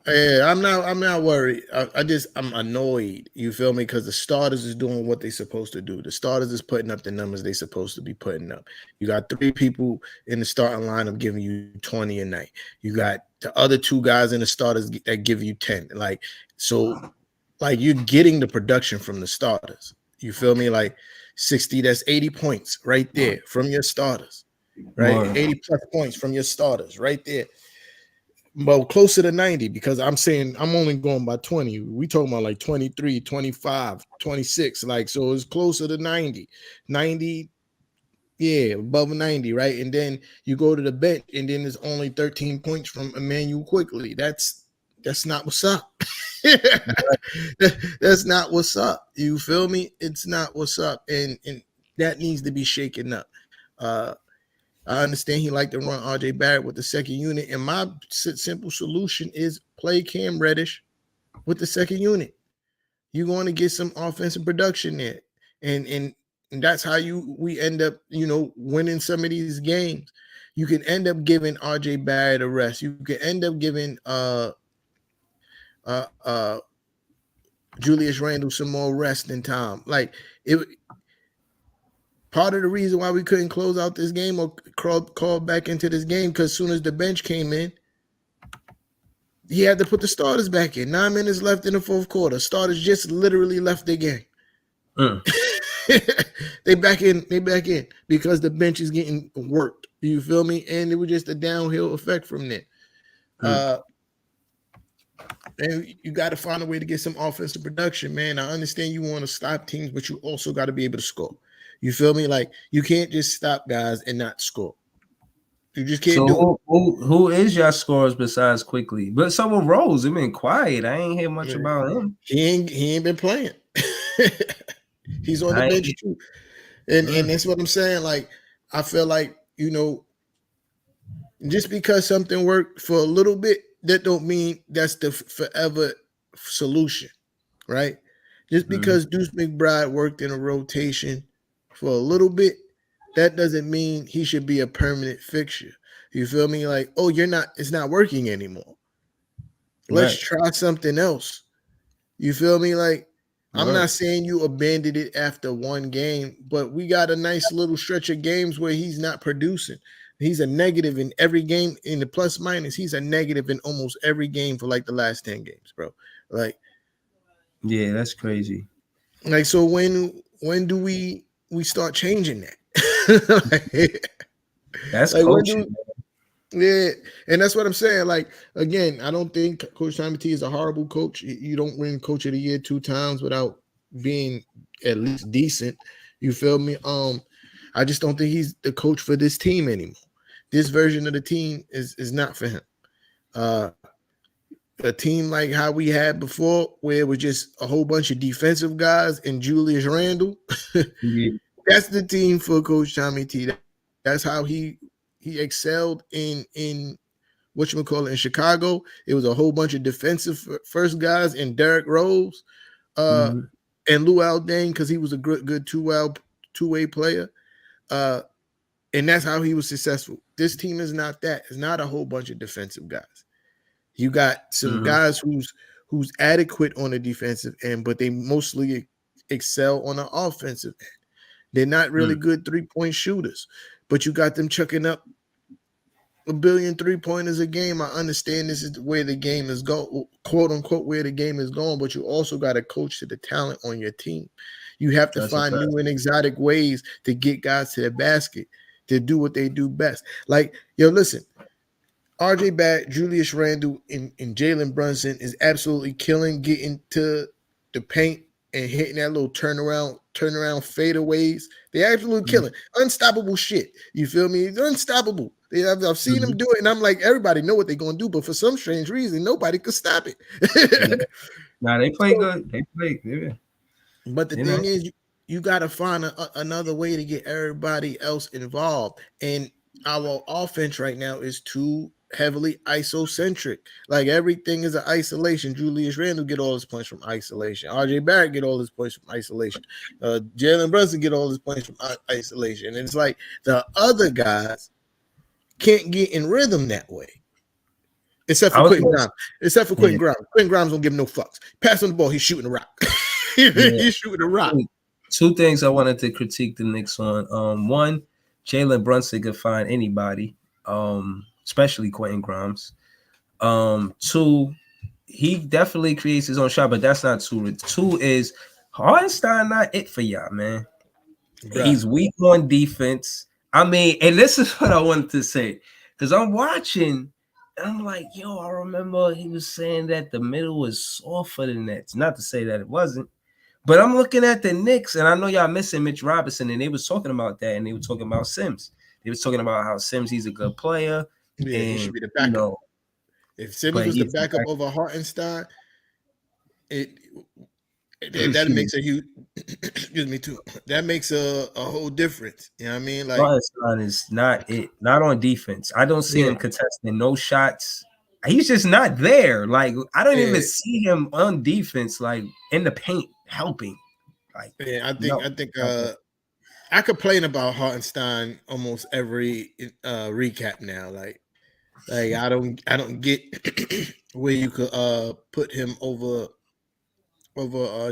I'm not worried. I'm annoyed. You feel me? Because the starters is doing what they're supposed to do. The starters is putting up the numbers they're supposed to be putting up. You got 3 people in the starting lineup giving you 20 a night. You got the other 2 guys in the starters that give you 10. Like, so, like, you're getting the production from the starters. You feel me? Like 60, that's 80 points right there from your starters. Right? More. 80 plus points from your starters right there. Well, closer to 90, because I'm saying I'm only going by 20. We talking about like 23, 25, 26. Like, so it's closer to 90. 90, yeah, above 90, right? And then you go to the bench, and then there's only 13 points from Emmanuel Quickly. That's not what's up. That's not what's up. You feel me? It's not what's up. And that needs to be shaken up. I understand he liked to run RJ Barrett with the second unit, and my simple solution is play Cam Reddish with the second unit. You're going to get some offensive production there, and that's how we end up, you know, winning some of these games. You can end up giving RJ Barrett a rest. You can end up giving Julius Randle some more rest in time. Like it. Part of the reason why we couldn't close out this game or call back into this game, because as soon as the bench came in, he had to put the starters back in. 9 minutes left in the 4th quarter. Starters just literally left the game. They back in because the bench is getting worked. You feel me? And it was just a downhill effect from there. And you got to find a way to get some offensive production, man. I understand you want to stop teams, but you also got to be able to score. You feel me? Like, you can't just stop guys and not score. You just can't do it. Who is your scorers besides Quickly? But so with Rose, it's been quiet. I ain't hear much about him. He ain't been playing. He's on the bench too. And that's what I'm saying. Like, I feel like, you know, just because something worked for a little bit, that don't mean that's the forever solution, right? Just because Deuce McBride worked in a rotation for a little bit, that doesn't mean he should be a permanent fixture. You feel me? Like, oh, it's not working anymore. Let's try something else. You feel me? Like, I'm not saying you abandoned it after one game, but we got a nice little stretch of games where he's not producing. He's a negative in every game in the plus minus. He's a negative in almost every game for like the last 10 games, bro. Like, yeah, that's crazy. Like, so when do we start changing that? That's like, coaching. Yeah, and that's what I'm saying. Like again, I don't think Coach Tommy T is a horrible coach. You don't win Coach of the Year 2 times without being at least decent. You feel me? I just don't think he's the coach for this team anymore. This version of the team is not for him. Uh, a team like how we had before, where it was just a whole bunch of defensive guys and Julius Randle. Yeah. That's the team for Coach Tommy T. That's how he excelled in whatchamacallit in Chicago. It was a whole bunch of defensive first guys and Derrick Rose Mhm. and Lou Deng because he was a good two-way player. And that's how he was successful. This team is not that. It's not a whole bunch of defensive guys. You got some guys who's adequate on the defensive end, but they mostly excel on the offensive end. They're not really good three-point shooters, but you got them chucking up a billion three-pointers a game. I understand this is the way the game is going, quote unquote, where the game is going, but you also got to coach to the talent on your team. You have to That's a find fact. new and exotic ways to get guys to the basket to do what they do best. Like, yo, listen, RJ Barrett, Julius Randle, and Jalen Brunson is absolutely killing getting to the paint and hitting that little turnaround fadeaways. They absolutely killing. Unstoppable shit. You feel me? They're unstoppable. I've seen them do it, and I'm like, everybody know what they're gonna do, but for some strange reason, nobody could stop it. Yeah. Nah, they play So, good. They play. Yeah. but the You thing know. is, you got to find another way to get everybody else involved. And our offense right now is too heavily isocentric. Like everything is an isolation. Julius Randle get all his points from isolation. RJ Barrett get all his points from isolation. Jalen Brunson get all his points from isolation. And it's like the other guys can't get in rhythm that way. Except I for was. Quentin Grimes. Except for Yeah. Quentin Grimes. Quentin Grimes don't give him no fucks. Pass on the ball, he's shooting a rock. Yeah. He's shooting a rock. Two things I wanted to critique the Knicks on. One, Jalen Brunson could find anybody, especially Quentin Grimes. Two, he definitely creates his own shot, but that's not two. Two is Hardenstein not it for y'all, man. Bruh. He's weak on defense. I mean, and this is what I wanted to say because I'm watching. And I'm like, yo, I remember he was saying that the middle was soft for the Nets. Not to say that it wasn't, but I'm looking at the Knicks, and I know y'all missing Mitch Robinson, and they was talking about that, and they were talking about Sims. They was talking about how Sims, he's a good player, Yeah, he should and be the you backup. know, If Simmons but was the he's backup over Hartenstein, that excuse me, makes a huge excuse me too. That makes a whole difference. You know what I mean? Like, Hartenstein is not it, not on defense. I don't see yeah, him contesting no shots. He's just not there. Like I don't yeah, even see him on defense, like in the paint helping. Like yeah. I no, think not there. I complain about Hartenstein almost every recap now. Like I don't get where you could put him over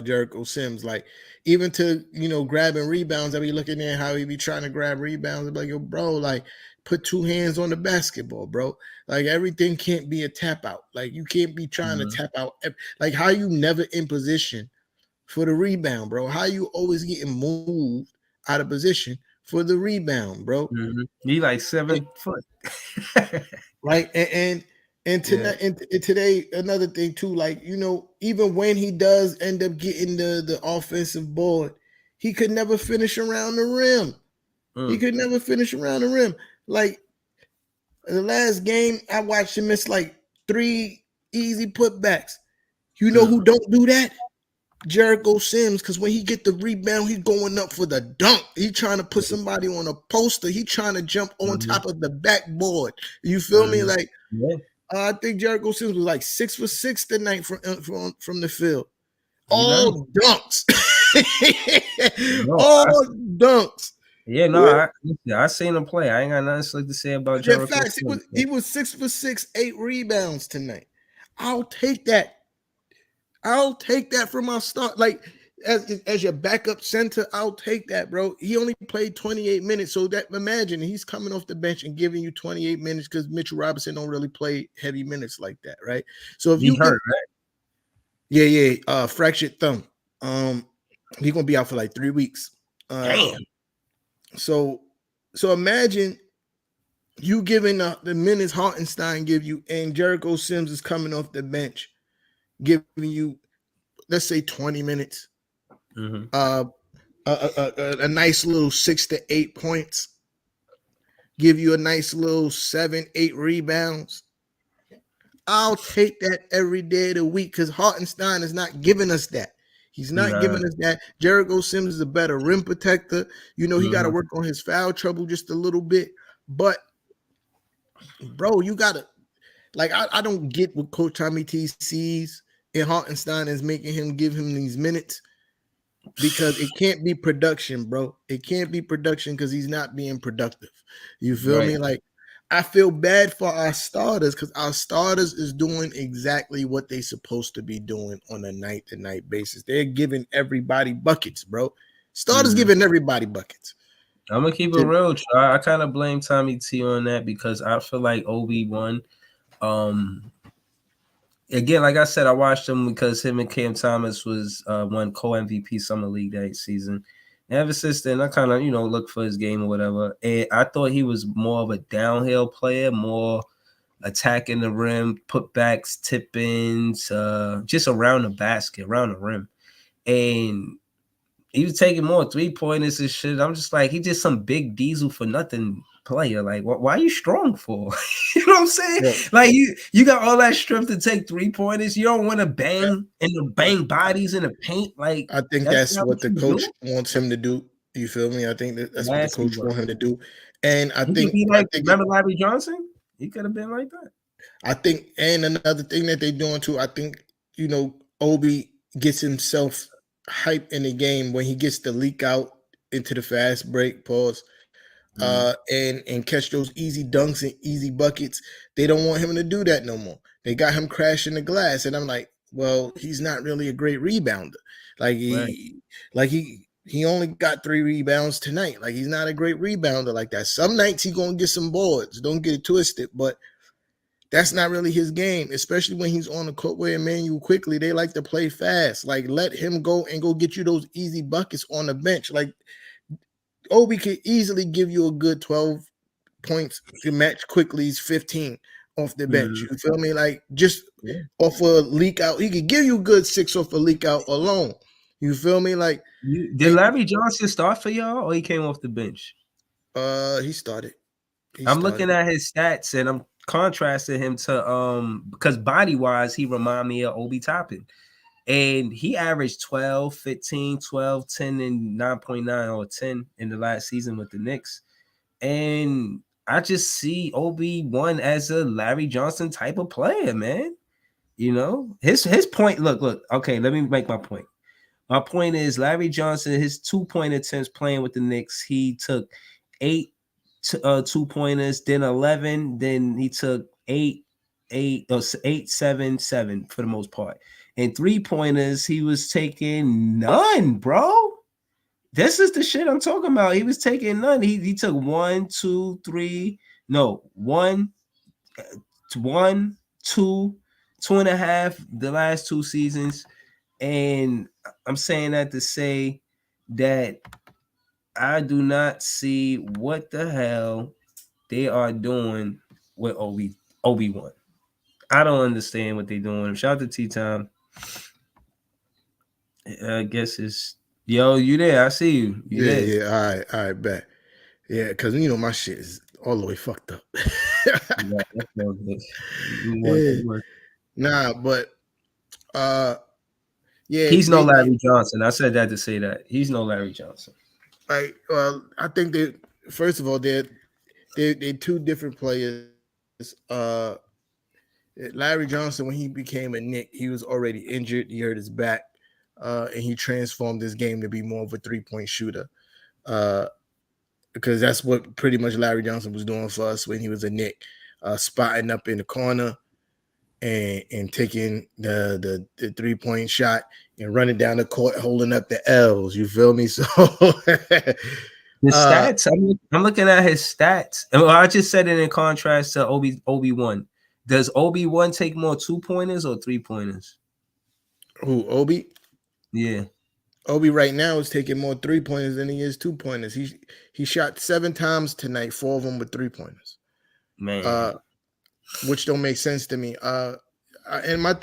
Jericho Sims. Like even to grabbing rebounds, I be looking at how he be trying to grab rebounds. I'm like, yo, bro, like put two hands on the basketball, bro. Like everything can't be a tap out. Like you can't be trying to tap out. Like how you never in position for the rebound, bro. How you always getting moved out of position for the rebound, bro. He like 7 foot. Right. And Yeah. tonight and today, another thing too, like, even when he does end up getting the offensive board, he could never finish around the rim. He could never finish around the rim. Like the last game, I watched him miss like 3 easy putbacks. You know who don't do that? Jericho Sims, because when he get the rebound, he's going up for the dunk. He trying to put somebody on a poster. He trying to jump on top of the backboard. You feel me? Like, Yeah. I think Jericho Sims was like 6 for 6 tonight from the field. He nice. All dunks. No, All dunks. yeah, no, I seen him play. I ain't got nothing slick to say about In Jericho. fact, he was 6 for 6, 8 rebounds tonight. I'll take that. I'll take that for my start. Like as your backup center, I'll take that, bro. He only played 28 minutes. So that imagine he's coming off the bench and giving you 28 minutes because Mitchell Robinson don't really play heavy minutes like that, right? So if He you hurt, right? yeah, fractured thumb. He's gonna be out for like 3 weeks. Damn. So imagine You giving the minutes Hartenstein give you, and Jericho Sims is coming off the bench, giving you, let's say, 20 minutes, Mm-hmm. a nice little 6 to 8 points, give you a nice little 7, 8 rebounds. I'll take that every day of the week because Hartenstein is not giving us that. He's not Nah. giving us that. Jericho Sims is a better rim protector. You know, he got to Mm-hmm. work on his foul trouble just a little bit. But, bro, you got to, like, I don't get what Coach Tommy T sees in Hartenstein is making him give him these minutes because it can't be production, bro. It can't be production because he's not being productive. You feel Right. me? Like, I feel bad for our starters because our starters is doing exactly what they supposed to be doing on a night-to-night basis. They're giving everybody buckets, bro. Starters Mm-hmm. giving everybody buckets. I'm gonna keep it real. I kind of blame Tommy T on that because I feel like Obi-Wan. Again, like I said, I watched him because him and Cam Thomas was one co-MVP summer league that season. And ever since then, I kind of look for his game or whatever. And I thought he was more of a downhill player, more attacking the rim, putbacks, tip-ins, just around the basket, around the rim. And he was taking more 3-pointers and shit. I'm just like, he just some big diesel for nothing player. Like, why are you strong for? You know what I'm saying? Yeah. Like, you got all that strength to take 3-pointers. You don't want to bang bodies in the paint. Like, I think that's that's not what what the you coach do. wants him to do. You feel me? I think that's what the Nasty coach work. wants him to do. And He could be like, remember Larry Johnson? He could have been like that. and another thing that they're doing too, I think, Obi gets himself hype in the game when he gets to leak out into the fast break, pause, and catch those easy dunks and easy buckets. They don't want him to do that no more. They got him crashing the glass, and I'm like, well, he's not really a great rebounder. Like Right. he only got 3 rebounds tonight. Like he's not a great rebounder like that. Some nights he gonna get some boards. Don't get it twisted, but that's not really his game, especially when he's on the court with Emmanuel quickly. They like to play fast. Like, let him go and go get you those easy buckets on the bench. Like, Obi could easily give you a good 12 points to match quickly's 15 off the bench. You feel me? Like, just Yeah. off a leak out. He could give you a good 6 off a leak out alone. You feel me? Like, Did Larry Johnson start for y'all or he came off the bench? he started. I'm looking at his stats and I'm contrasting him to because body wise he remind me of Obi Toppin, and he averaged 12, 15, 12, 10, and 9.9 or 10 in the last season with the Knicks. And I just see Obi-Wan as a Larry Johnson type of player, man. His point. Look. Okay, let me make my point. My point is Larry Johnson, his 2-point attempts playing with the Knicks, he took 8 2-pointers, then 11, then he took 8, 7, 7 for the most part. And 3-pointers, he was taking none, bro. This is the shit I'm talking about. He was taking none. He took 1, 2, 3, no, 1, 1, 2, 2.5 the last 2 seasons. And I'm saying that to say that I do not see what the hell they are doing with Obi-Wan. I don't understand what they're doing. Shout out to T-Time. I guess it's you there. I see you. You there. Yeah. All right, bet. Yeah, because my shit is all the way fucked up. Yeah, that's no good. Yeah. Nah, but yeah, He's no Larry Johnson. I said that to say that. He's no Larry Johnson. well, I think that first of all, they're two different players. Larry Johnson, when he became a Knick, he was already injured. He hurt his back, and he transformed his game to be more of a 3-point shooter. Because that's what pretty much Larry Johnson was doing for us when he was a Knick, spotting up in the corner and taking the 3-point shot and running down the court, holding up the L's. You feel me? So the stats. I'm looking at his stats. Well, I just said it in contrast to Obi-Wan. Does Obi-Wan take more 2-pointers or 3-pointers? Who, Obi? Yeah. Obi right now is taking more 3-pointers than he is 2-pointers. He shot 7 times tonight, 4 of them with 3-pointers. man. Which don't make sense to me. And my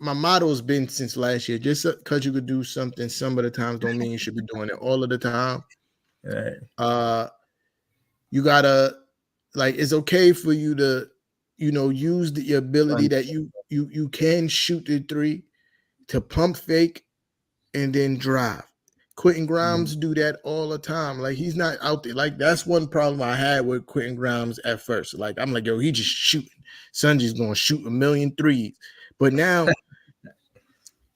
motto has been since last year: just because you could do something some of the times don't mean you should be doing it all of the time. Right. You gotta it's okay for you to use the ability that you can shoot the three, to pump fake and then drive. Quentin Grimes do that all the time. Like, he's not out there. Like, that's one problem I had with Quentin Grimes at first. Like, I'm like, yo, he just shooting. Sanji's gonna shoot a million threes. But now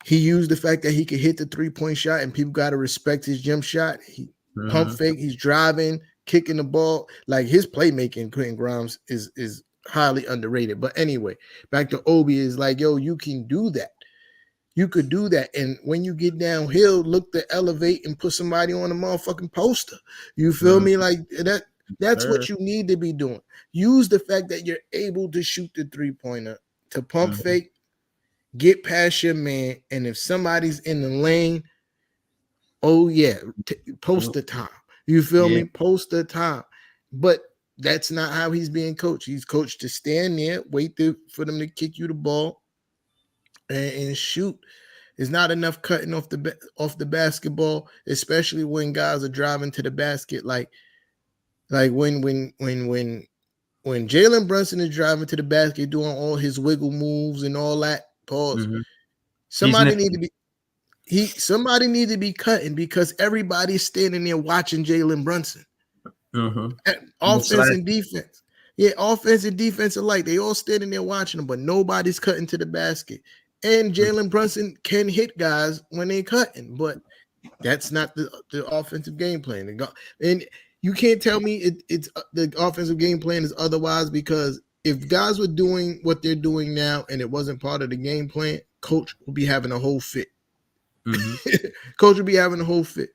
he used the fact that he could hit the 3-point shot, and people gotta respect his jump shot. He pump fake, he's driving, kicking the ball. Like, his playmaking, Quentin Grimes, is highly underrated. But anyway, back to Obi, is like, yo, you can do that. You could do that. And when you get downhill, look to elevate and put somebody on a motherfucking poster. You feel me? Like, that's what you need to be doing. Use the fact that you're able to shoot the 3-pointer, to pump fake, get past your man, and if somebody's in the lane, oh yeah, post the time. You feel me? Post the time. But that's not how he's being coached. He's coached to stand there, wait for them to kick you the ball, and shoot. There's not enough cutting off the basketball, especially when guys are driving to the basket. Like when Jalen Brunson is driving to the basket, doing all his wiggle moves and all that. Pause. Somebody need to be cutting, because everybody's standing there watching Jalen Brunson. Offense and defense. Yeah, offense and defense alike. They all standing there watching them, but nobody's cutting to the basket. And Jalen Brunson can hit guys when they're cutting, but that's not the offensive game plan. And you can't tell me it's the offensive game plan is otherwise, because if guys were doing what they're doing now and it wasn't part of the game plan, coach will be having a whole fit. Coach will be having a whole fit.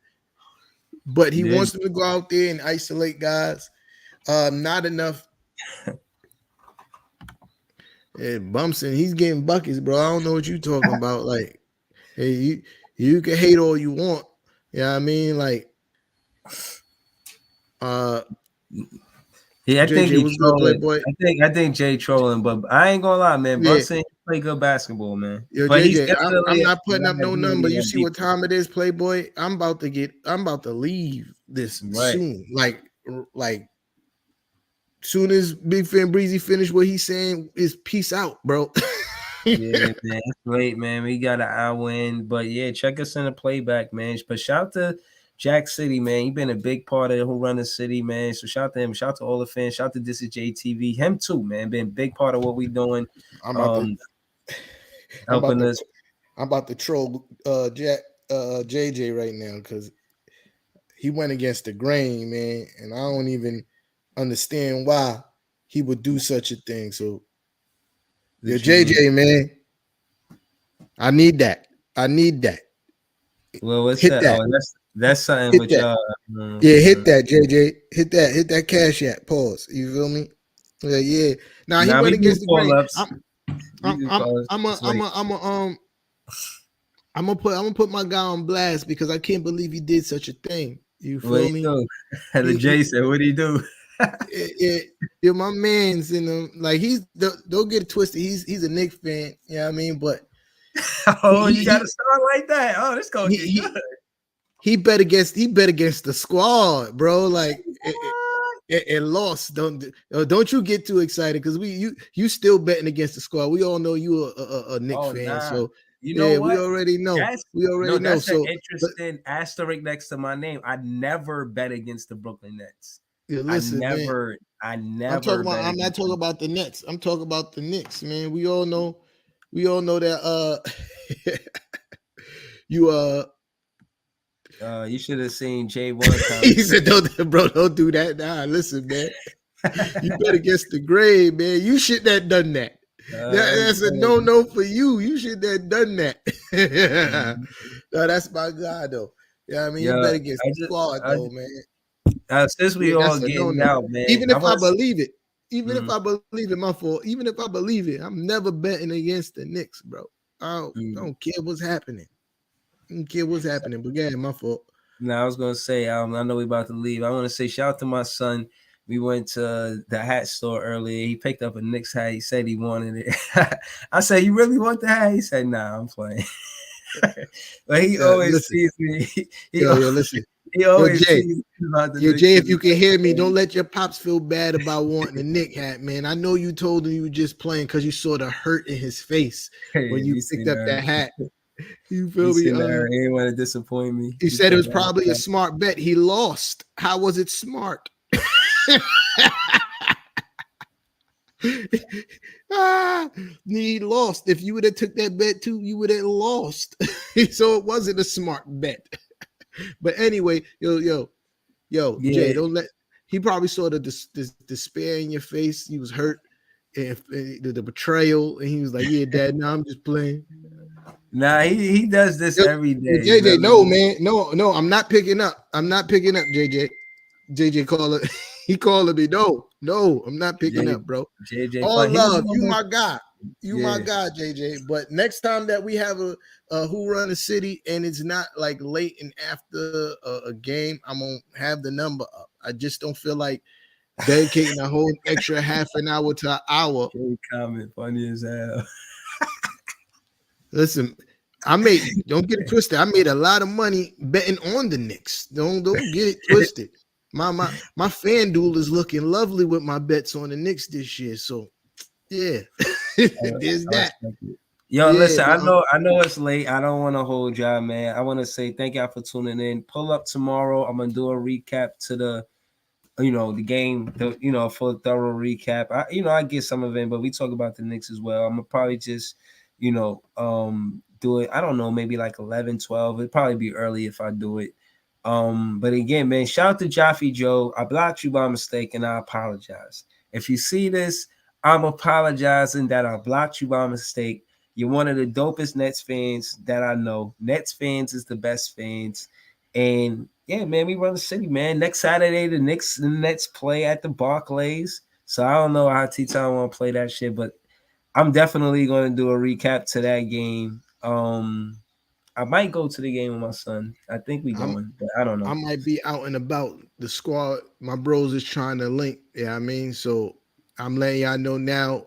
But he wants them to go out there and isolate guys. Not enough. Bumpson, he's getting buckets, bro. I don't know what you're talking about. Like, hey, you can hate all you want. You know what I mean? Like, yeah, I think JJ was good, Playboy. I think Jay trolling, but I ain't gonna lie, man. Brunson play good basketball, man. Yo, but JJ, I'm not putting up no number. You see what time it is, Playboy? I'm about to leave this soon. Like soon as Big Fan Breezy finish what he's saying, is peace out, bro. Yeah, man, it's late, man. We got an hour in, but yeah, check us in the playback, man. But shout out to Jack City, man. You've been a big part of who run the city, man. So shout out to him. Shout out to all the fans. Shout out to This Is JTV. Him too, man. Been a big part of what we doing. I'm about to troll JJ right now, because he went against the grain, man, and I don't even understand why he would do such a thing. So, yo, JJ, man, I need that. Well, what's that? Oh, that's something. But hit that, JJ. Hit that cash app. Pause. You feel me? Yeah. Now he went against the grain. I'm gonna put my guy on blast, because I can't believe he did such a thing. You feel me? The Jay said, "What did he do?" Yeah, my man's in them. Like, don't get it twisted. He's a Knicks fan. You know what I mean? But you got to start like that. Oh, this gonna get good. He bet against the squad, bro. Like, it lost. Don't you get too excited, because you still betting against the squad. We all know you a Knicks fan, nah. so you know what? We already know. That's So an interesting asterisk next to my name. I never bet against the Brooklyn Nets. Yeah, listen, I never. I'm not talking about the Nets. I'm talking about the Knicks, man. We all know that. You should have seen J1. He said, don't do that. Nah, listen, man. You bet against the grade, man. You shouldn't have done that. That's a no for you. You shouldn't have done that. No, that's my guy, though. Yeah, I mean, you bet against the squad, though, man. Since we all getting out, man. Even if I believe it, my fault. Even if I believe it, I'm never betting against the Knicks, bro. I don't care what's happening. But yeah, my fault. Now I was gonna say, I know we about to leave. I want to say shout out to my son We went to the hat store earlier. He picked up a Knicks hat. He said he wanted it. I said, "You really want the hat?" He said, "Nah, I'm playing." But he always Listen, sees me. listen. He Yo, always Jay. sees me about the Yo, Knicks. Jay, if you can hear me, don't let your pops feel bad about wanting a Nick hat, man. I know you told him you were just playing because you saw the hurt in his face when you picked up that hat. You feel me? He didn't want to disappoint me. He said it was probably a smart bet. He lost. How was it smart? He lost. If you would have took that bet too, you would have lost. So it wasn't a smart bet. But anyway, yo, yeah. Jay, don't let. He probably saw the despair in your face. He was hurt, and the betrayal, and he was like, "Yeah, Dad, no, I'm just playing." Nah, he does this every day. JJ, no, man, no, I'm not picking up. I'm not picking up, JJ. JJ caller, he calling me. No, I'm not picking up, bro. JJ, all love, you my guy. You my guy, JJ. But next time that we have a Who Run the City and it's not like late and after a game, I'm gonna have the number up. I just don't feel like dedicating a whole extra half an hour to an hour. Comment funny as hell. Listen, don't get it twisted. I made a lot of money betting on the Knicks. Don't get it twisted. My FanDuel is looking lovely with my bets on the Knicks this year. So yeah, there's that. Yo, listen, I know it's late. I don't want to hold y'all, man. I want to say thank y'all for tuning in. Pull up tomorrow. I'm gonna do a recap to the game, for a thorough recap. I get some of it, but we talk about the Knicks as well. I'm gonna probably just, do it. I don't know, maybe like 11, 12. It'd probably be early if I do it. But again, man, shout out to Jaffe Joe. I blocked you by mistake, and I apologize. If you see this, I'm apologizing that I blocked you by mistake. You're one of the dopest Nets fans that I know. Nets fans is the best fans. And yeah, man, we run the city, man. Next Saturday, the Nets play at the Barclays. So I don't know how T-Town want to play that shit, but I'm definitely going to do a recap to that game. I might go to the game with my son. I think we going, but I don't know. I might be out and about. The squad, my bros is trying to link. Yeah, I mean, so I'm letting y'all know now.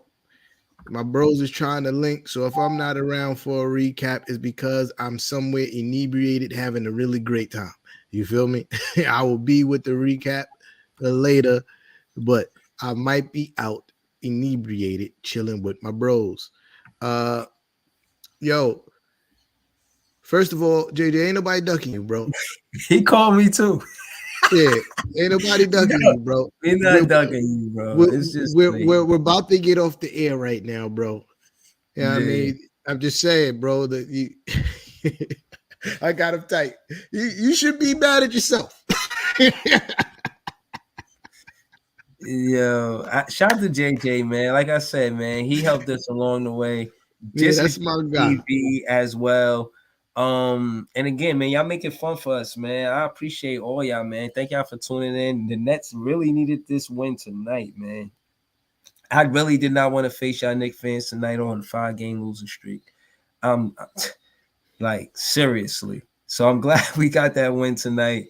My bros is trying to link. So if I'm not around for a recap, it's because I'm somewhere inebriated having a really great time. You feel me? I will be with the recap later, but I might be out inebriated chilling with my bros. Yo, first of all, JJ, ain't nobody ducking you, bro. He called me too. Yeah, ain't nobody ducking you, bro. We're not ducking you, bro. It's just we're about to get off the air right now, bro. Yeah, I mean, I'm just saying, bro, that you I got him tight. You should be mad at yourself. Yo, shout out to JJ, man. Like I said, man, he helped us along the way. Yeah, that's my guy. TV as well. And again, man, y'all make it fun for us, man. I appreciate all y'all, man. Thank y'all for tuning in. The Nets really needed this win tonight, man. I really did not want to face y'all Knicks fans tonight on a 5-game losing streak. Like seriously. So I'm glad we got that win tonight.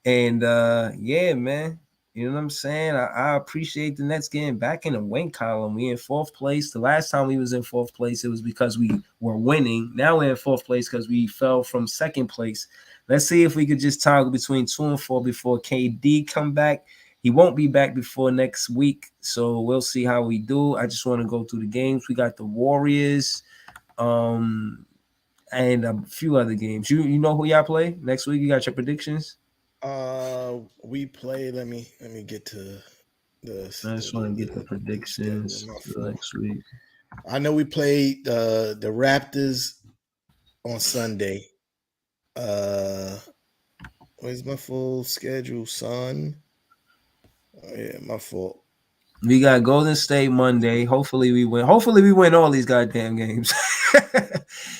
And yeah, man. You know what I'm saying? I appreciate the Nets getting back in the win column. We in 4th place. The last time we was in 4th place, it was because we were winning. Now we're in 4th place because we fell from 2nd place. Let's see if we could just toggle between 2 and 4 before KD come back. He won't be back before next week, so we'll see how we do. I just want to go through the games. We got the Warriors, and a few other games. You know who y'all play next week? You got your predictions? We play. Let me get to the. I just want to get the predictions for next week. I know we played the Raptors on Sunday. Where's my full schedule, son? Oh, yeah, my fault. We got Golden State Monday. Hopefully we win. Hopefully we win all these goddamn games.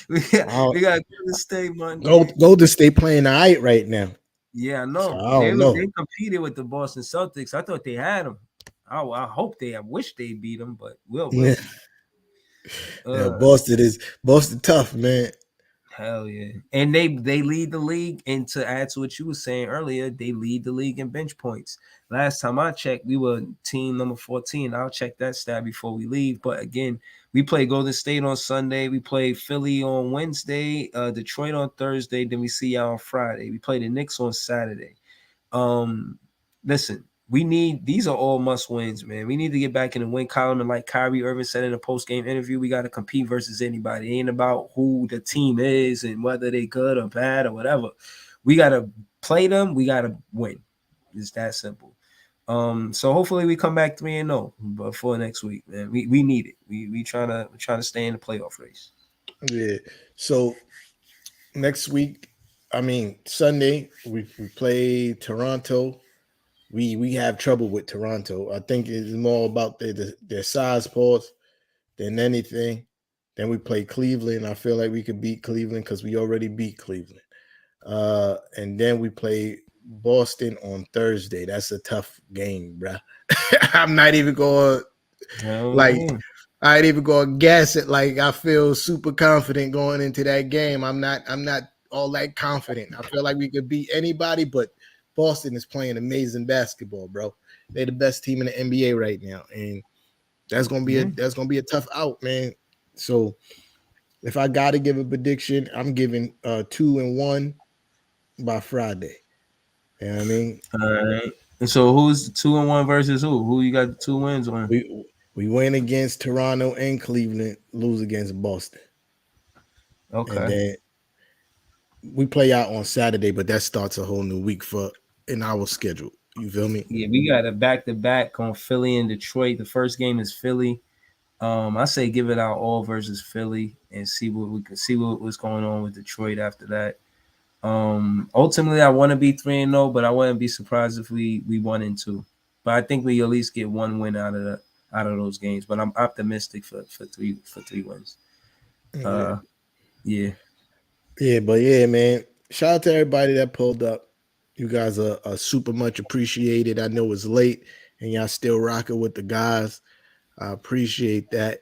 we got Golden State Monday. Golden State playing all right now. Yeah, I know. So they competed with the Boston Celtics. I thought they had them. I wish they beat them, but we'll yeah, Boston tough, man. Hell yeah. And they lead the league. And to add to what you were saying earlier, they lead the league in bench points. Last time I checked, we were team number 14. I'll check that stat before we leave. But again, we play Golden State on Sunday. We play Philly on Wednesday, Detroit on Thursday. Then we see y'all on Friday. We play the Knicks on Saturday. Listen, these are all must wins, man. We need to get back in the win column, and like Kyrie Irving said in a post game interview, we got to compete versus anybody. It ain't about who the team is and whether they good or bad or whatever. We got to play them. We got to win. It's that simple. So hopefully we come back 3-0 before next week, man. We need it. We trying to stay in the playoff race. Yeah. So next week, I mean Sunday, we play Toronto. We have trouble with Toronto. I think it's more about their size pause than anything. Then we play Cleveland. I feel like we could beat Cleveland because we already beat Cleveland. And then we play Boston on Thursday. That's a tough game, bruh. I'm not even going I ain't even going to guess it. Like I feel super confident going into that game. I'm not all that confident. I feel like we could beat anybody, but Boston is playing amazing basketball, bro. They're the best team in the NBA right now, and that's gonna be a tough out, man. So if I gotta give a prediction, I'm giving 2-1 by Friday. You know what I mean? All right. And so who's 2-1 versus who? Who you got the 2 wins on? We win against Toronto and Cleveland, lose against Boston. Okay. And then we play out on Saturday, but that starts a whole new week in our schedule. You feel me? Yeah, we got a back-to-back on Philly and Detroit. The first game is Philly. I say give it out all versus Philly and see what's going on with Detroit after that. Ultimately, I want to be 3-0, but I wouldn't be surprised if we 1-2. But I think we at least get one win out of those games. But I'm optimistic for three wins. Yeah. Yeah, but yeah, man. Shout out to everybody that pulled up. You guys are super much appreciated. I know it's late and y'all still rocking with the guys. I appreciate that.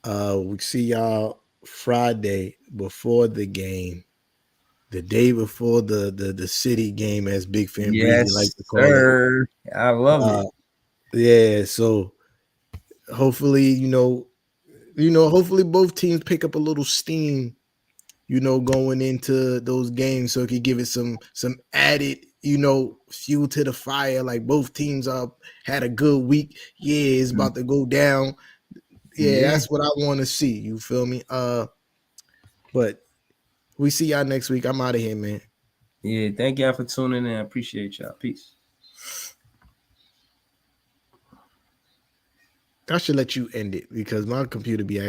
We see y'all Friday before the game, the day before the city game, as Big Fan Breezy like to call it. I love it. Yeah, so hopefully, hopefully both teams pick up a little steam, going into those games, so it could give it some added, fuel to the fire. Like both teams had a good week. Yeah, it's about to go down. Yeah, that's what I want to see. You feel me? But we see y'all next week. I'm out of here, man. Yeah, thank y'all for tuning in. I appreciate y'all. Peace. I should let you end it because my computer be acting